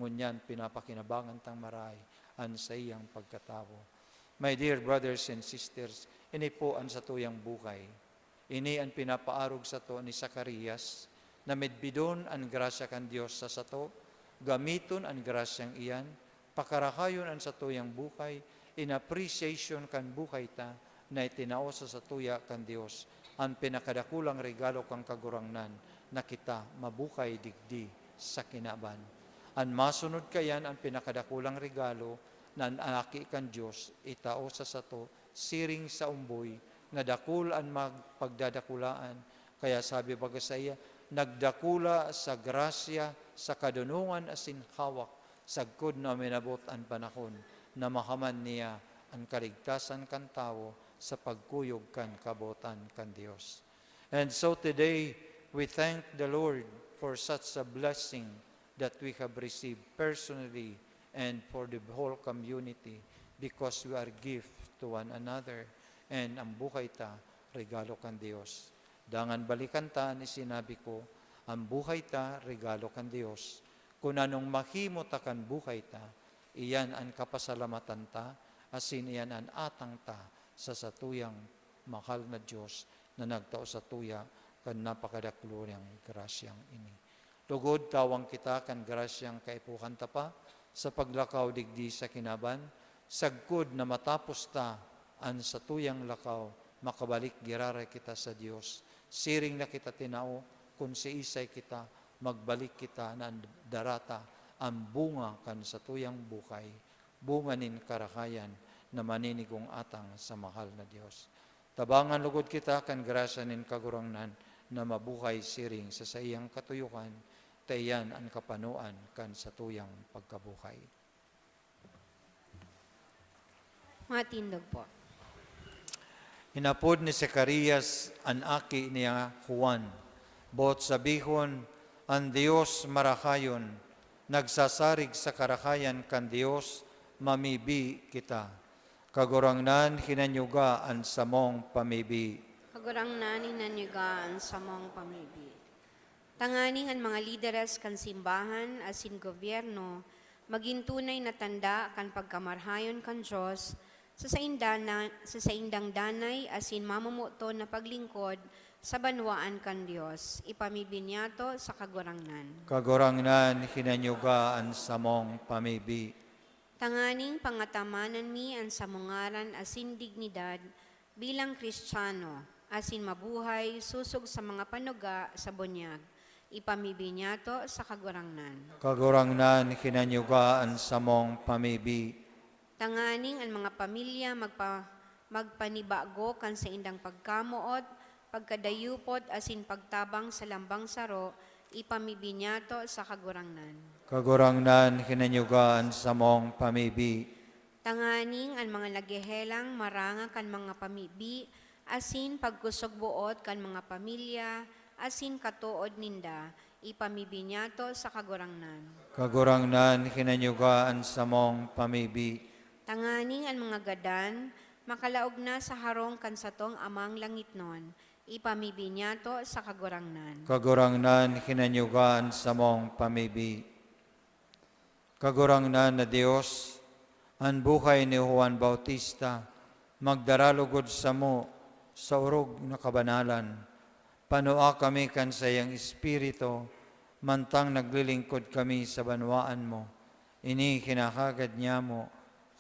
ngunyan pinapakinabangan tang maray, an sa iyang pagkatawo. My dear brothers and sisters, ini po ang sa tuyang buhay. Ini ang pinapaarog sa to ni Zacarias, na medbidon ang grasya kan Diyos sa sato, gamiton ang grasyang iyan, pakarakayon ang sa tuyang buhay, in appreciation kan buhay ta, na itinao sa tuya kan Diyos, ang pinakadakulang regalo kang kagurangnan, na kita mabukay digdi sa kinaban. Ang masunod kayan ang pinakadakulang regalo, na anaki kan Diyos, itao sa sato, siring sa umboy, nga dakul ang magpagdadakulaan. Kaya sabi baga sa iya, nagdakula sa grasya, sa kadunungan asin hawak, sagkod na minabot ang panahon, na mahaman niya ang kaligtasan kan tao sa pagkuyog kan kabotan kan Diyos. And so today, we thank the Lord for such a blessing that we have received personally and for the whole community because we are gift to one another. And ang buhay ta, regalo kan Dios. Dangan balikan ta ni sinabi ko, ang buhay ta, regalo kan Dios. Kung anong mahimo ta kan buhay ta, iyan ang kapasalamatan ta, asin iyan ang atang ta sa satuyang mahal na Diyos na nagtao sa tuya kan napakadakluryang grasyang ini. Lugod tawang kita kan grasyang kaipuhan ta pa sa paglakaw digdi sa kinaban, sagkod na matapos ta an sa tuyang lakaw, makabalik girare kita sa Dios. Siring na kita tinao, kung si isay kita, magbalik kita na darata ang bunga kan sa tuyang bukay, bunga nin karakayan na maninigong atang sa mahal na Dios. Tabangan lugod kita kan grasya nin kagurangnan na mabuhay siring sa iyang katuyukan, tayan ang kapanuan kan sa tuyang pagkabuhay. Matindog po. Hinapod ni Zacarias ang aki niya Juan, bot sabihon, ang Dios marakayon, nagsasarig sa karakayan kan Dios, mamibi kita. Kagurangnan hinanyuga ang samong pamibi. Kagurangnan hinanyugaan sa mong pamibi. Tanganing ang mga lideres kan simbahan asin gobyerno, maging tunay na tanda kan pagkamarhayon kan Diyos, sa saindang danay asin mamumuto na paglingkod sa banwaan kan Dios, ipamibinyato sa kagurangnan. Kagurangnan hinanyugaan sa mong pamibi. Tanganing pangatamanan mi ang samungaran asin dignidad bilang Kristiyano, asin mabuhay susog sa mga panuga sa bunyag, ipamibinyato sa kagurangnan. Kagurangnan hinanyugaan sa mong pamibi. Tanganing ang mga pamilya magpanibago kan sa indang pagkamuot, pagkadayupot asin pagtabang sa lambang saro, ipamibinyato sa kagurangnan. Kagurangnan hinanyugaan sa mong pamibi. Tanganing ang mga nagehelang maranga kan mga pamibi, asin pagkusog buot kan mga pamilya, asin katuod ninda, ipamibinyato sa kagurangnan. Kagurangnan hinanyugaan sa mong pamibi. Tanganing ang mga gadan, makalaog na sa harong kansatong amang langitnon, ipamibinyato sa kagurangnan. Kagurangnan hinanyugaan sa mong pamibi. Kagurangnan na Dios, ang buhay ni Juan Bautista, magdaralugod sa mo sa urog na kabanalan. Panua kami kan sa iyang espiritu, mantang naglilingkod kami sa banwaan mo. Ini kinakagad niya mo,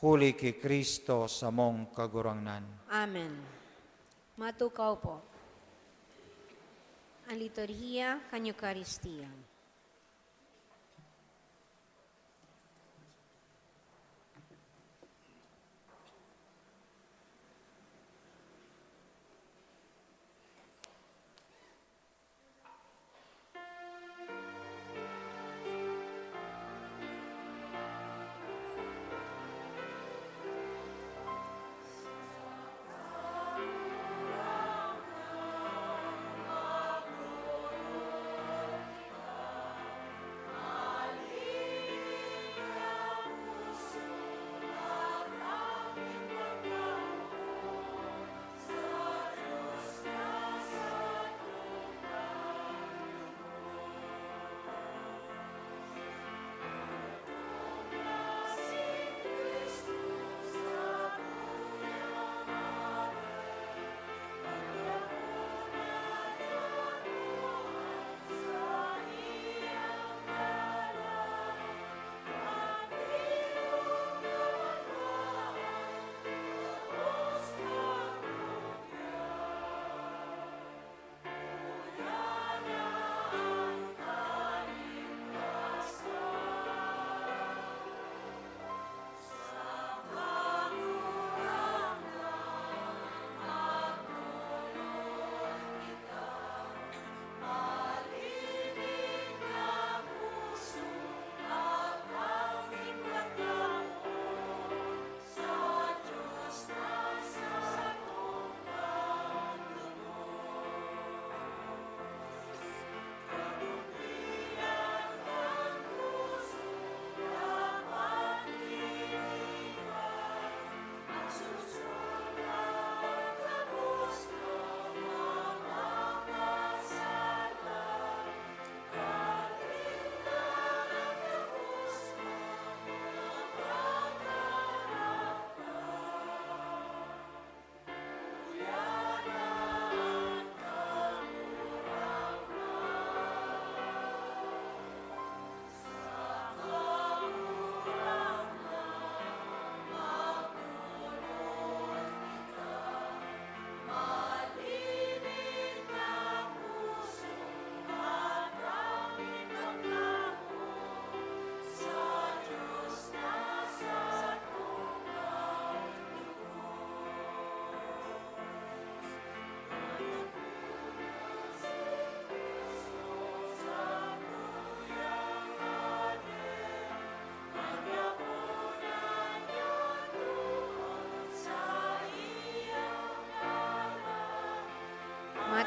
huli kay Kristo sa mong kagurangnan. Amen. Matukaw po. Ang liturhiya kan Eucharistia.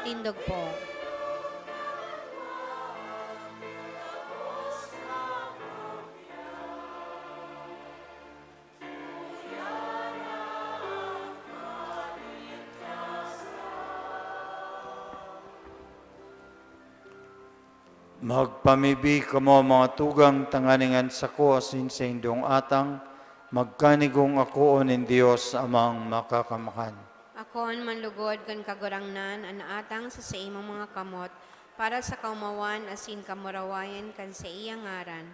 Tindog po. Magpamibi kamo mga tugang tanganingan sa ko asin sa indong atang, magkanigong ako nin Diyos amang makakamakan. Akon manlugod kan kagurangnan an atang sa imong mga kamot para sa kaumawan asin kamurawayan kan sa iyang ngaran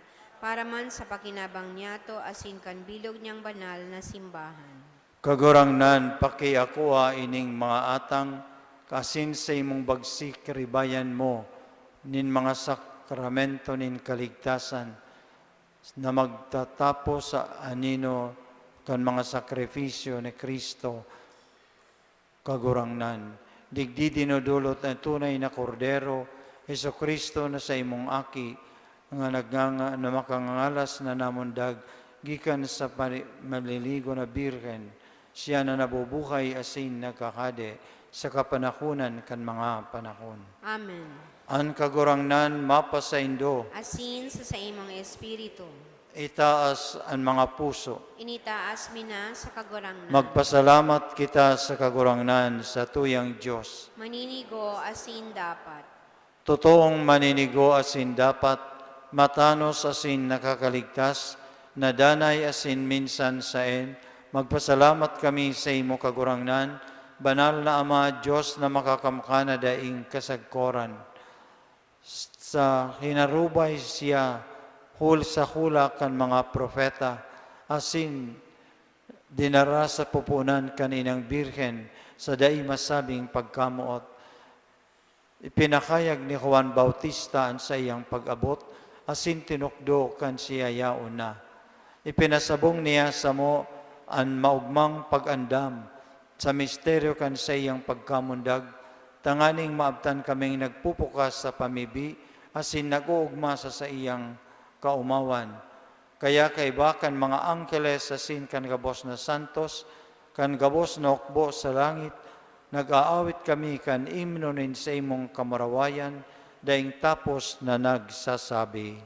para man sa pakinabang niyato asin kan bilog niyang banal na simbahan. Kagurangnan paki ako ining mga atang, kasin sa imong bagsik ribayan mo, nin mga sakramento nin kaligtasan, na magtatapos sa anino kan mga sakripisyo ni Kristo, kagurangnan. Digdi dinudulot na tunay na kordero, Heso Kristo na sa imong aki, nga na makangalas na namundag, gikan sa maliligo na birhen, siya na nabubuhay asin nagkakade, sa kapanakunan kan mga panahon. Amen. An kagurangnan mapasaindo, Asin sa imong espiritu. itaas ang mga puso. Initaas mi na sa kagurangnan. Magpasalamat kita sa kagurangnan sa tuyang Diyos. Maninigo asin dapat. Totoong maninigo asin dapat, matanos asin nakakaligtas, nadanay asin minsan saen, magpasalamat kami sa imo kagurangnan, banal na Ama, Diyos na makakamkana daing kasagkoran. Sa hinarubay siya, sa hula kan mga propeta, asin dinara sa pupunan kaninang birhen sa dai masabing pagkamuot. Ipinakayag ni Juan Bautista ang sa iyang pag-abot, asin tinukdo kan siya yaon na. Ipinasabong niya sa mo ang maugmang pag-andam sa misteryo kan sa iyang pagkamundag, tanganing maabtan kaming nagpupukas sa pamibi, asin nag-uugma sa iyang kaumawan. Kaya kaibakan mga angkeles asin kan gabos na santos, kan gabos na ukbo sa langit, nag-aawit kami kan imno nin sa imong kamarawayan, daing tapos na nagsasabi.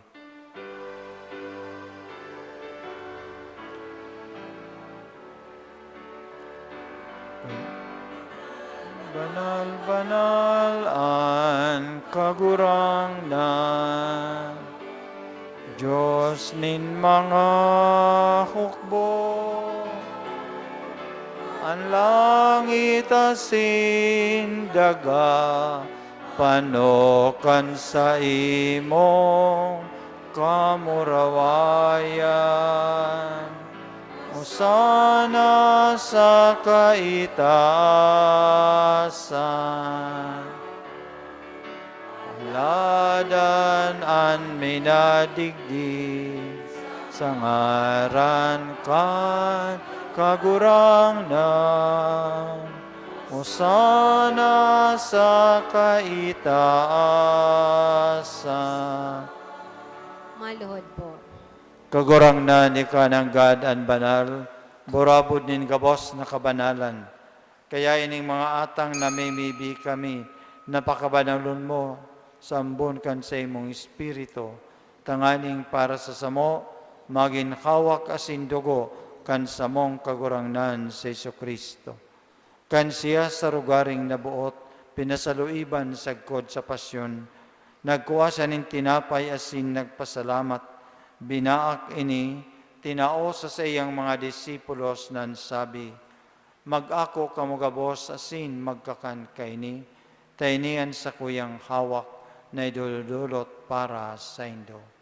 Banal, banal ang kagurangnan, Diyos nin mga hukbo, ang langit asin daga, panokan sa imong kamurawayan. Hosana sa kaitaasan, ladan an minadigdi, sa ngaran kan kagurangnan. Hosana sa kaitaasan. Maluhod po. Kagurangnan ikanang God an banal, burabod nin gabos na kabanalan. Kaya ining mga atang namimibi kami, napakabanalon mo, sambon kan sa imong espiritu, tanganing para sa samo, maging hawak asin dugo, kan samong kagurangnan sa Jesucristo. Kan siya sa rugaring nabuot, pinasaluiban sagkod sa pasyon, nagkuwasa nin tinapay asin nagpasalamat, binaak ini, tinao sa iyang mga disipulos nan sabi, mag-ako kamugabos asin magkakan kaini, tainian sa kuyang hawak na iduludulot para sa indo.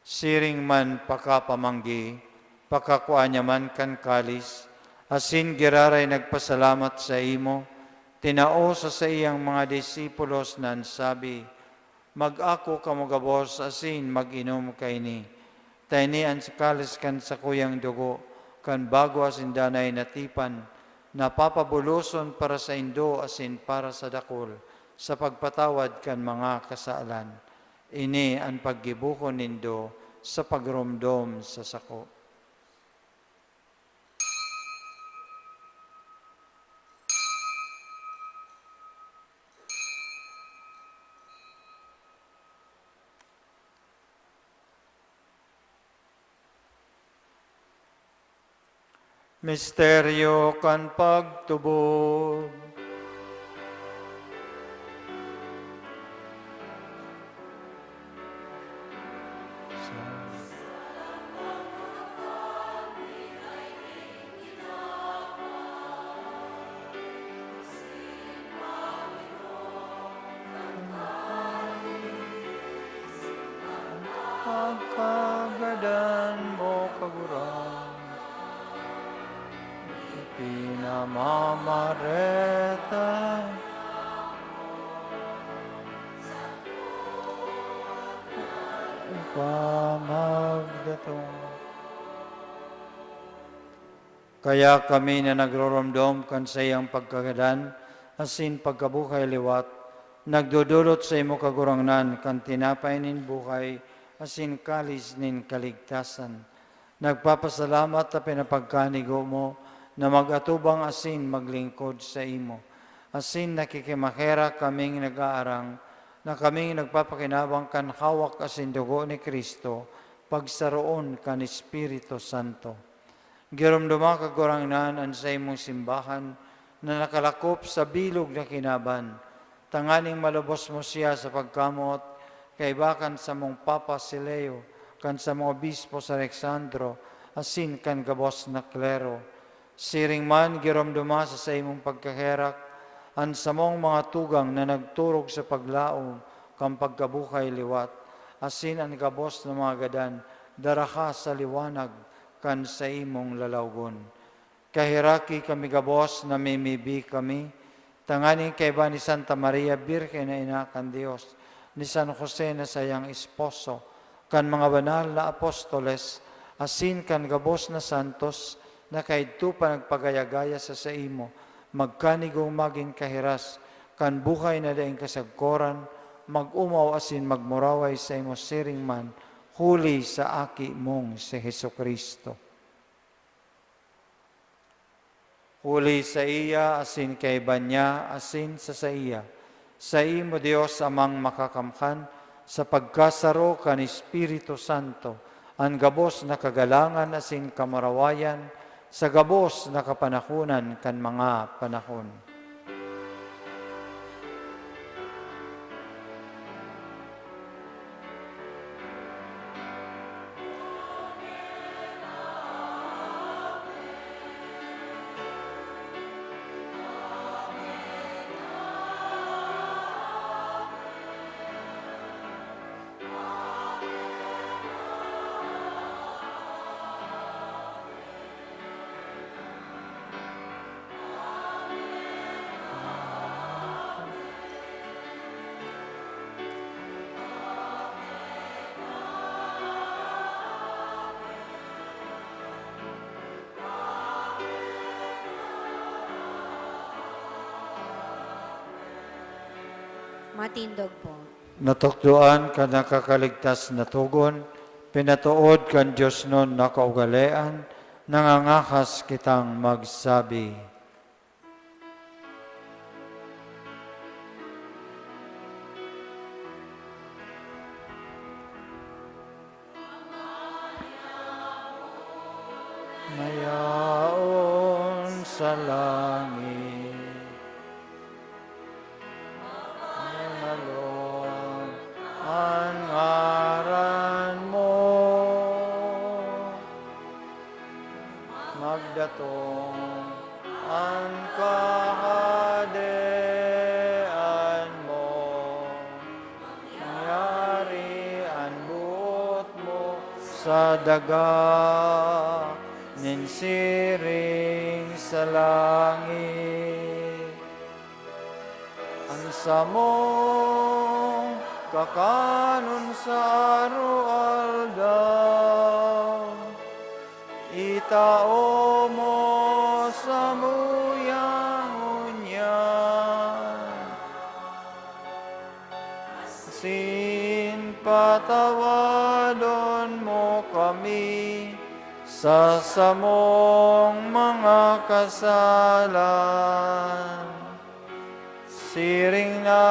Siring man pakapamanggi, pakakuanya man kan kalis, asin giraray nagpasalamat sa imo, tinao sa iyang mga disipulos nan sabi, mag-ako kamugabos asin mag-inom kaini, tainian sa kalis kan sa kuyang dugo, kan bago asin danay natipan, napapabuluson para sa indo asin para sa dakol, sa pagpatawad kan mga kasalan. Ini ang paggibuhon nindo sa pagromdom sa sako. Misteryo kan pagtubod. Pagkagadan mo kagurang pinamamareta upamagdatong. Kaya kami na nagroromdom kan sa iyang pagkagadan, asin pagkabuhay liwat, nagdudulot sa imo kagurangnan kan tinapay nin buhay, asin kalis nin kaligtasan. Nagpapasalamat na pinapagkanigo mo na mag-atubang asin maglingkod sa imo. Asin nakikimakera kaming nag-aarang na kaming nagpapakinabang kan hawak asin dugo ni Kristo pagsaroon kan Espiritu Santo. Giromduma kagurangnan an sa imong simbahan na nakalakop sa bilog na kinaban. Tanganing malubos mo siya sa pagkamot kay bakan sa mong Papa si Leo, kan sa mga obispo sa Alexandro, asin kan gabos na klero. Siring man giromduma sa imong pagkaherak, an sa mong mga tugang na nagturog sa paglaom, kan pagkabuhay liwat, asin ang gabos na mga gadan, daraha sa liwanag, kan sa imong lalawgon. Kahiraki kami gabos na mimibi kami, tanganing kaiba ni Santa Maria Birhen na ina kan Dios, ni San Jose na sayang esposo, kan mga banal na apostoles, asin kan gabos na santos, na kaidto pa nagpagayagaya sa imo, magkanigong maging kahiras, kan buhay na daing kasagkoran, mag-umaw asin magmuraway sa imo siring man, huli sa aki mong si Hesukristo. Huli sa iya, asin kay Banya, asin sa iya. Sa imo Dios amang makakamkan, sa pagkasaro kan Espiritu Santo, ang gabos na kagalangan asin kamarawayan, sa gabos na kapanahunan kan mga panahon. Matindog po. Natukduan ka nakakaligtas na tugon, pinatuod kan Diyos nun nakaugalean, nangangakas kitang magsabi. Mayaon sa langit, manalong ang ngaran mo, magdatong ang kahadean mo, mangyari ang buot mo sa daga, ninsiring sa langit. Ang samong kakanon sa arualdaw, itao mo sa muyang unyan, Asin patawadon mo kami sa samong mga kasalan. Siring na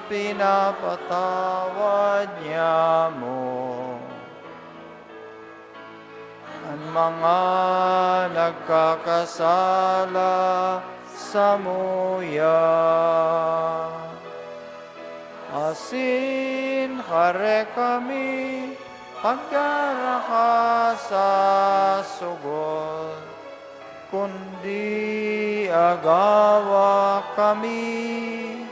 pinapatawad niya mo ang mga nagkakasala sa muya. Asin hare kami pagdaraka sa sugod, kundi agawa kami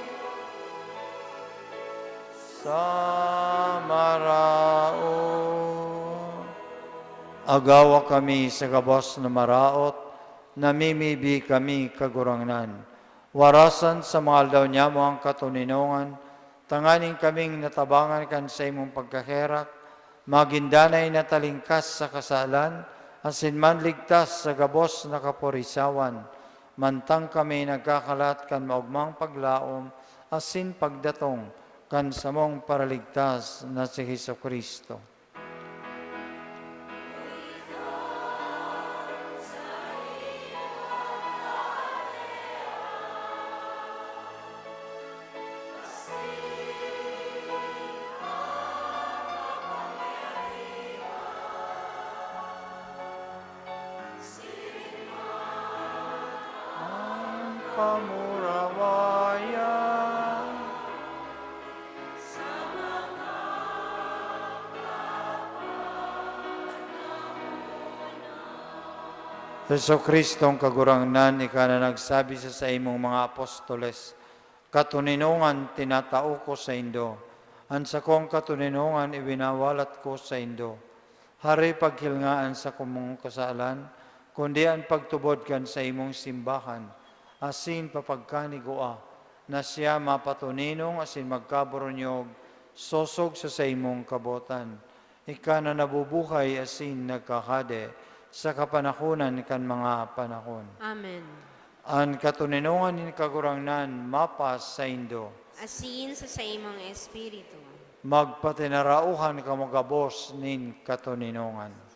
sa maraot. Agawa kami sa gabos na maraot, namimibi kami kagurangnan. Warasan sa mga aldaw niya mo ang katuninongan, tanganing kaming natabangan kan sa imong pagkakerak, magindanay na talingkas sa kasalan, asin man ligtas sa gabos na kaporisawan, mantang kami nagkakalat kan maugmang paglaom, asin pagdatong kan samong paraligtas na si Hesukristo. Kamurawaya Hesukristo ang kagurangnan, ika na nagsabi sa imong mga apostoles, katuninungan tinatao ko sa indo, ang sa kong katuninungan ibinawalat ko sa indo. Hari pagkilngaan sa kumong kasalan, kundi ang pagtubod kan sa imong simbahan, asin papagkanigua, na siya mapatuninong asin magkaboronyog, sosog sa imong kabotan. Ika na nabubuhay asin nagkakade, sa kapanahunan kan mga panahon. Amen. Ang katuninungan ni kagurangnan mapas sa indo. Asin sa imong espiritu. Magpatinarauhan ka magabos nin katuninungan.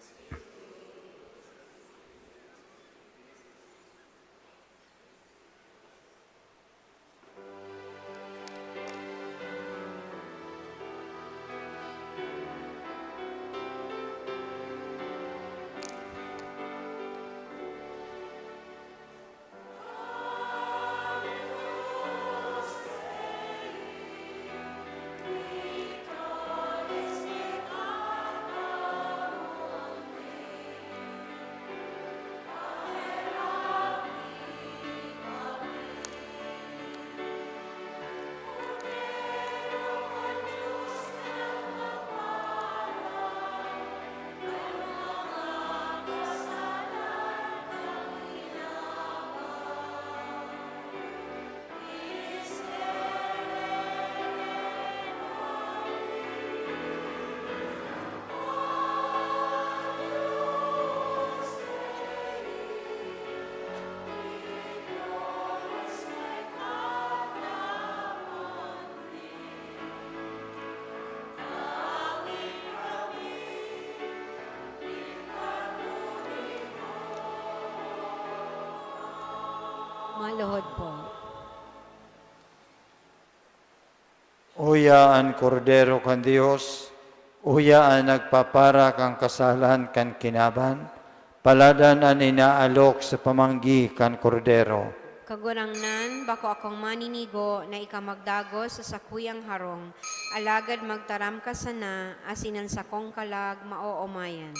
Maluhod po. Uya ang kordero kan Dios, uya ang nagpapara kang kasalan kan kinaban, paladan ang inaalok sa pamanggi kan kordero. Kagurangnan, bako akong maninigo na ikamagdagos sa sakuyang harong, alagad magtaram ka sana, asinan sa kong kalag maoomayan.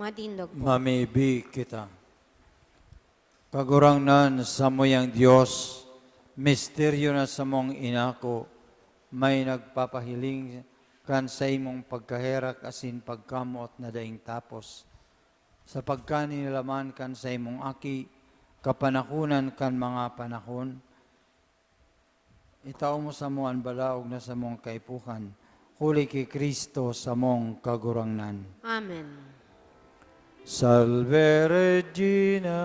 Matindog po. Mamibi kita. Kagurangnan sa moyang Diyos, misteryo na sa mong inako, may nagpapahiling kan sa imong pagkaherak asin pagkamot na daing tapos. Sa pagkanilaman kan sa imong aki, kapanakunan kan mga panahon, itaw mo sa mo ang balaog na sa mong kaipuhan, huli kay Kristo sa mong kagurangnan. Amen. Salve Regina.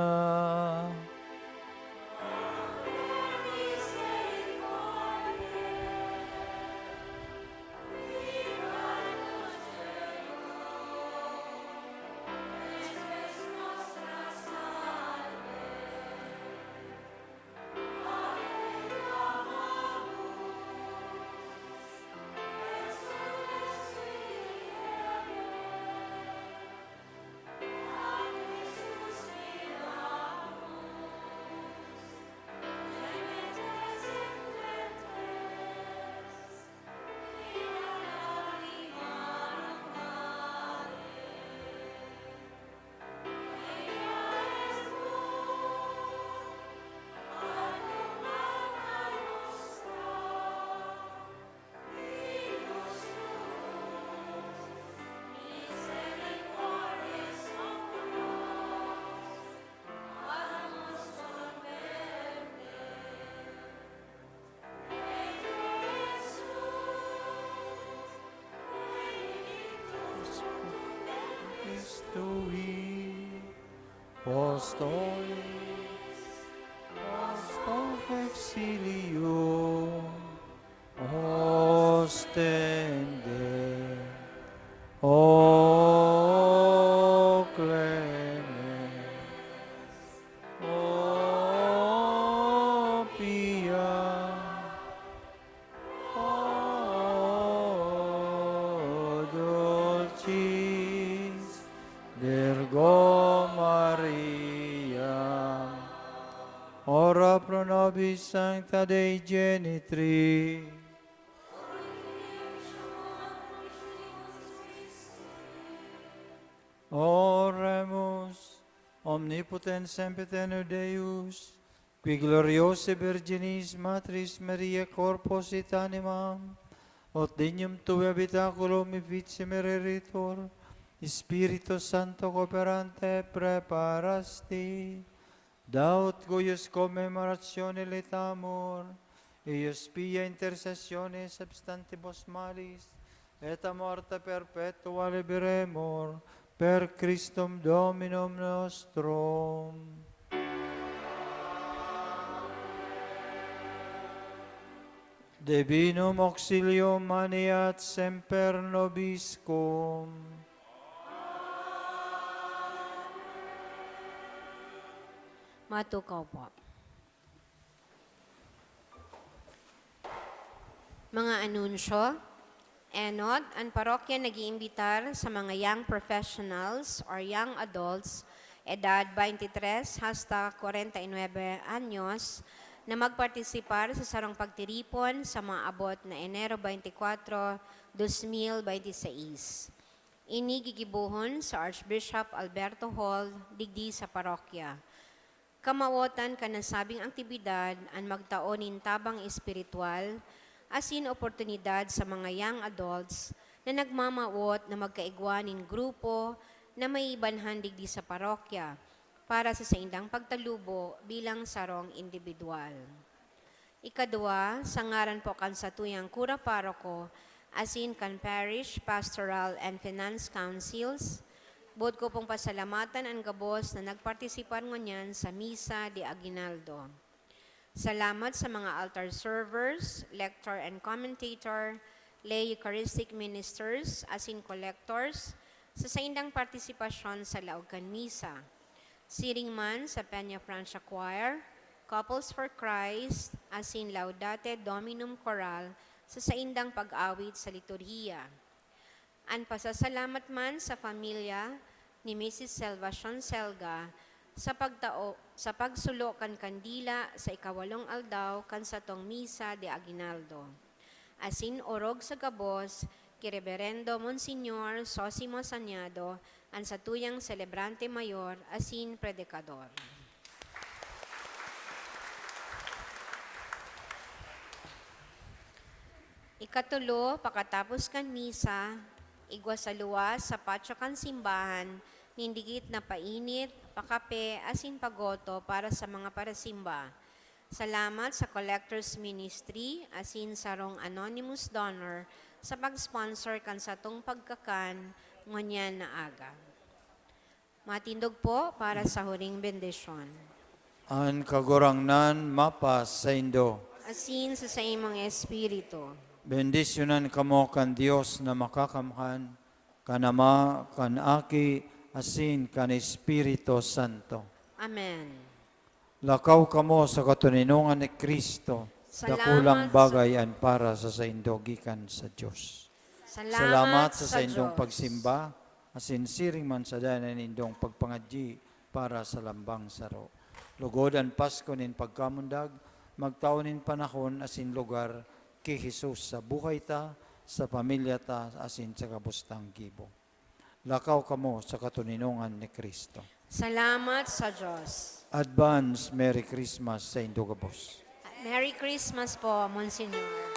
Christui, Apostolis, Apostol Exilium, ostende, o clemens, o pia, o dulcis, Virgo Maria, ora pro nobis sancta Dei Genitri, oremus, omnipotens sempiternus Deus, qui gloriose Virginis Matris Maria corpus et animam, ut dignum tui habitaculum efficie mereritur, Spiritus Santo cooperante preparasti, daut cuius commemoratione letamur, eius pia intercessione substantibus malis, et a morte perpetua liberemur, per Christum Dominum nostrum. Divinum auxilium maniat semper nobiscum. Matukaw po. Mga anunsyo, Enod, ang parokya nag-iimbitar sa mga young professionals or young adults, edad 23 hasta 49 anyos, na magpartisipar sa sarong pagtiripon sa mga abot na Enero 24, 2026. Ini gigibuhon sa Archbishop Alberto Hall, digdi sa parokya. Kamawotan ka ng sabing aktibidad ang magtaonin tabang espiritual, asin oportunidad sa mga young adults na nagmamawot na magkaigwaning grupo na may ibanhan digdi sa parokya para sa saindang pagtalubo bilang sarong individual. Ikadua, sa ngaran po kan sa tuyang kura paroko, asin kan parish, pastoral, and finance councils, buod ko pong pasalamatan ang gabos na nagpartisipan ngunyan sa Misa de Aguinaldo. Salamat sa mga altar servers, lector and commentator, lay Eucharistic ministers, asin collectors, sa saindang partisipasyon sa Laogan Misa. Siring man sa Peña Francia Choir, Couples for Christ, asin Laudate Dominum Choral, sa saindang pag-awit sa liturhiya. Ang pasasalamat man sa pamilya ni Mrs. Salvacion Selga sa pagsulo kan kandila sa ikawalong aldaw kan sa tong Misa de Aguinaldo. Asin orog sa gabos, ki Reverendo Monsignor Sosimo Sañado, an sa tuyang celebrante mayor asin predikador. Ikatulo, pakatapos kan misa, igwa sa luwas sa patio kan simbahan, nindigit na painit, pakape, asin pagoto para sa mga parasimba. Salamat sa Collectors Ministry, asin sa rong anonymous donor, sa pag-sponsor kan sa tong pagkakan, ngunyan na aga. Matindog po para sa huring bendisyon. An kagurangnan mapas sa Indo. Asin sa imong espiritu. Bendisyonan kamo kan Dios na makakamkan, kan Ama, kan Aki, asin kan Espiritu Santo. Amen. Lakaw kamo sa katuninungan ni Kristo, Salamat dakulang sa- bagayan para sa saindo gikan sa Dios. Salamat sa indong Diyos. pagsimba, asin siring man sa danan indong pagpangadji para sa lambang saro. Lugodan Pasko nin pagkamundag, magtaunin panahon asin lugar kay Jesus sa buhay ta, sa pamilya ta, asin sa kabustang gibo. Lakaw kamo sa katuninungan ni Kristo. Salamat sa Diyos. Advance Merry Christmas sa Indogabos. Merry Christmas po, Monsignor.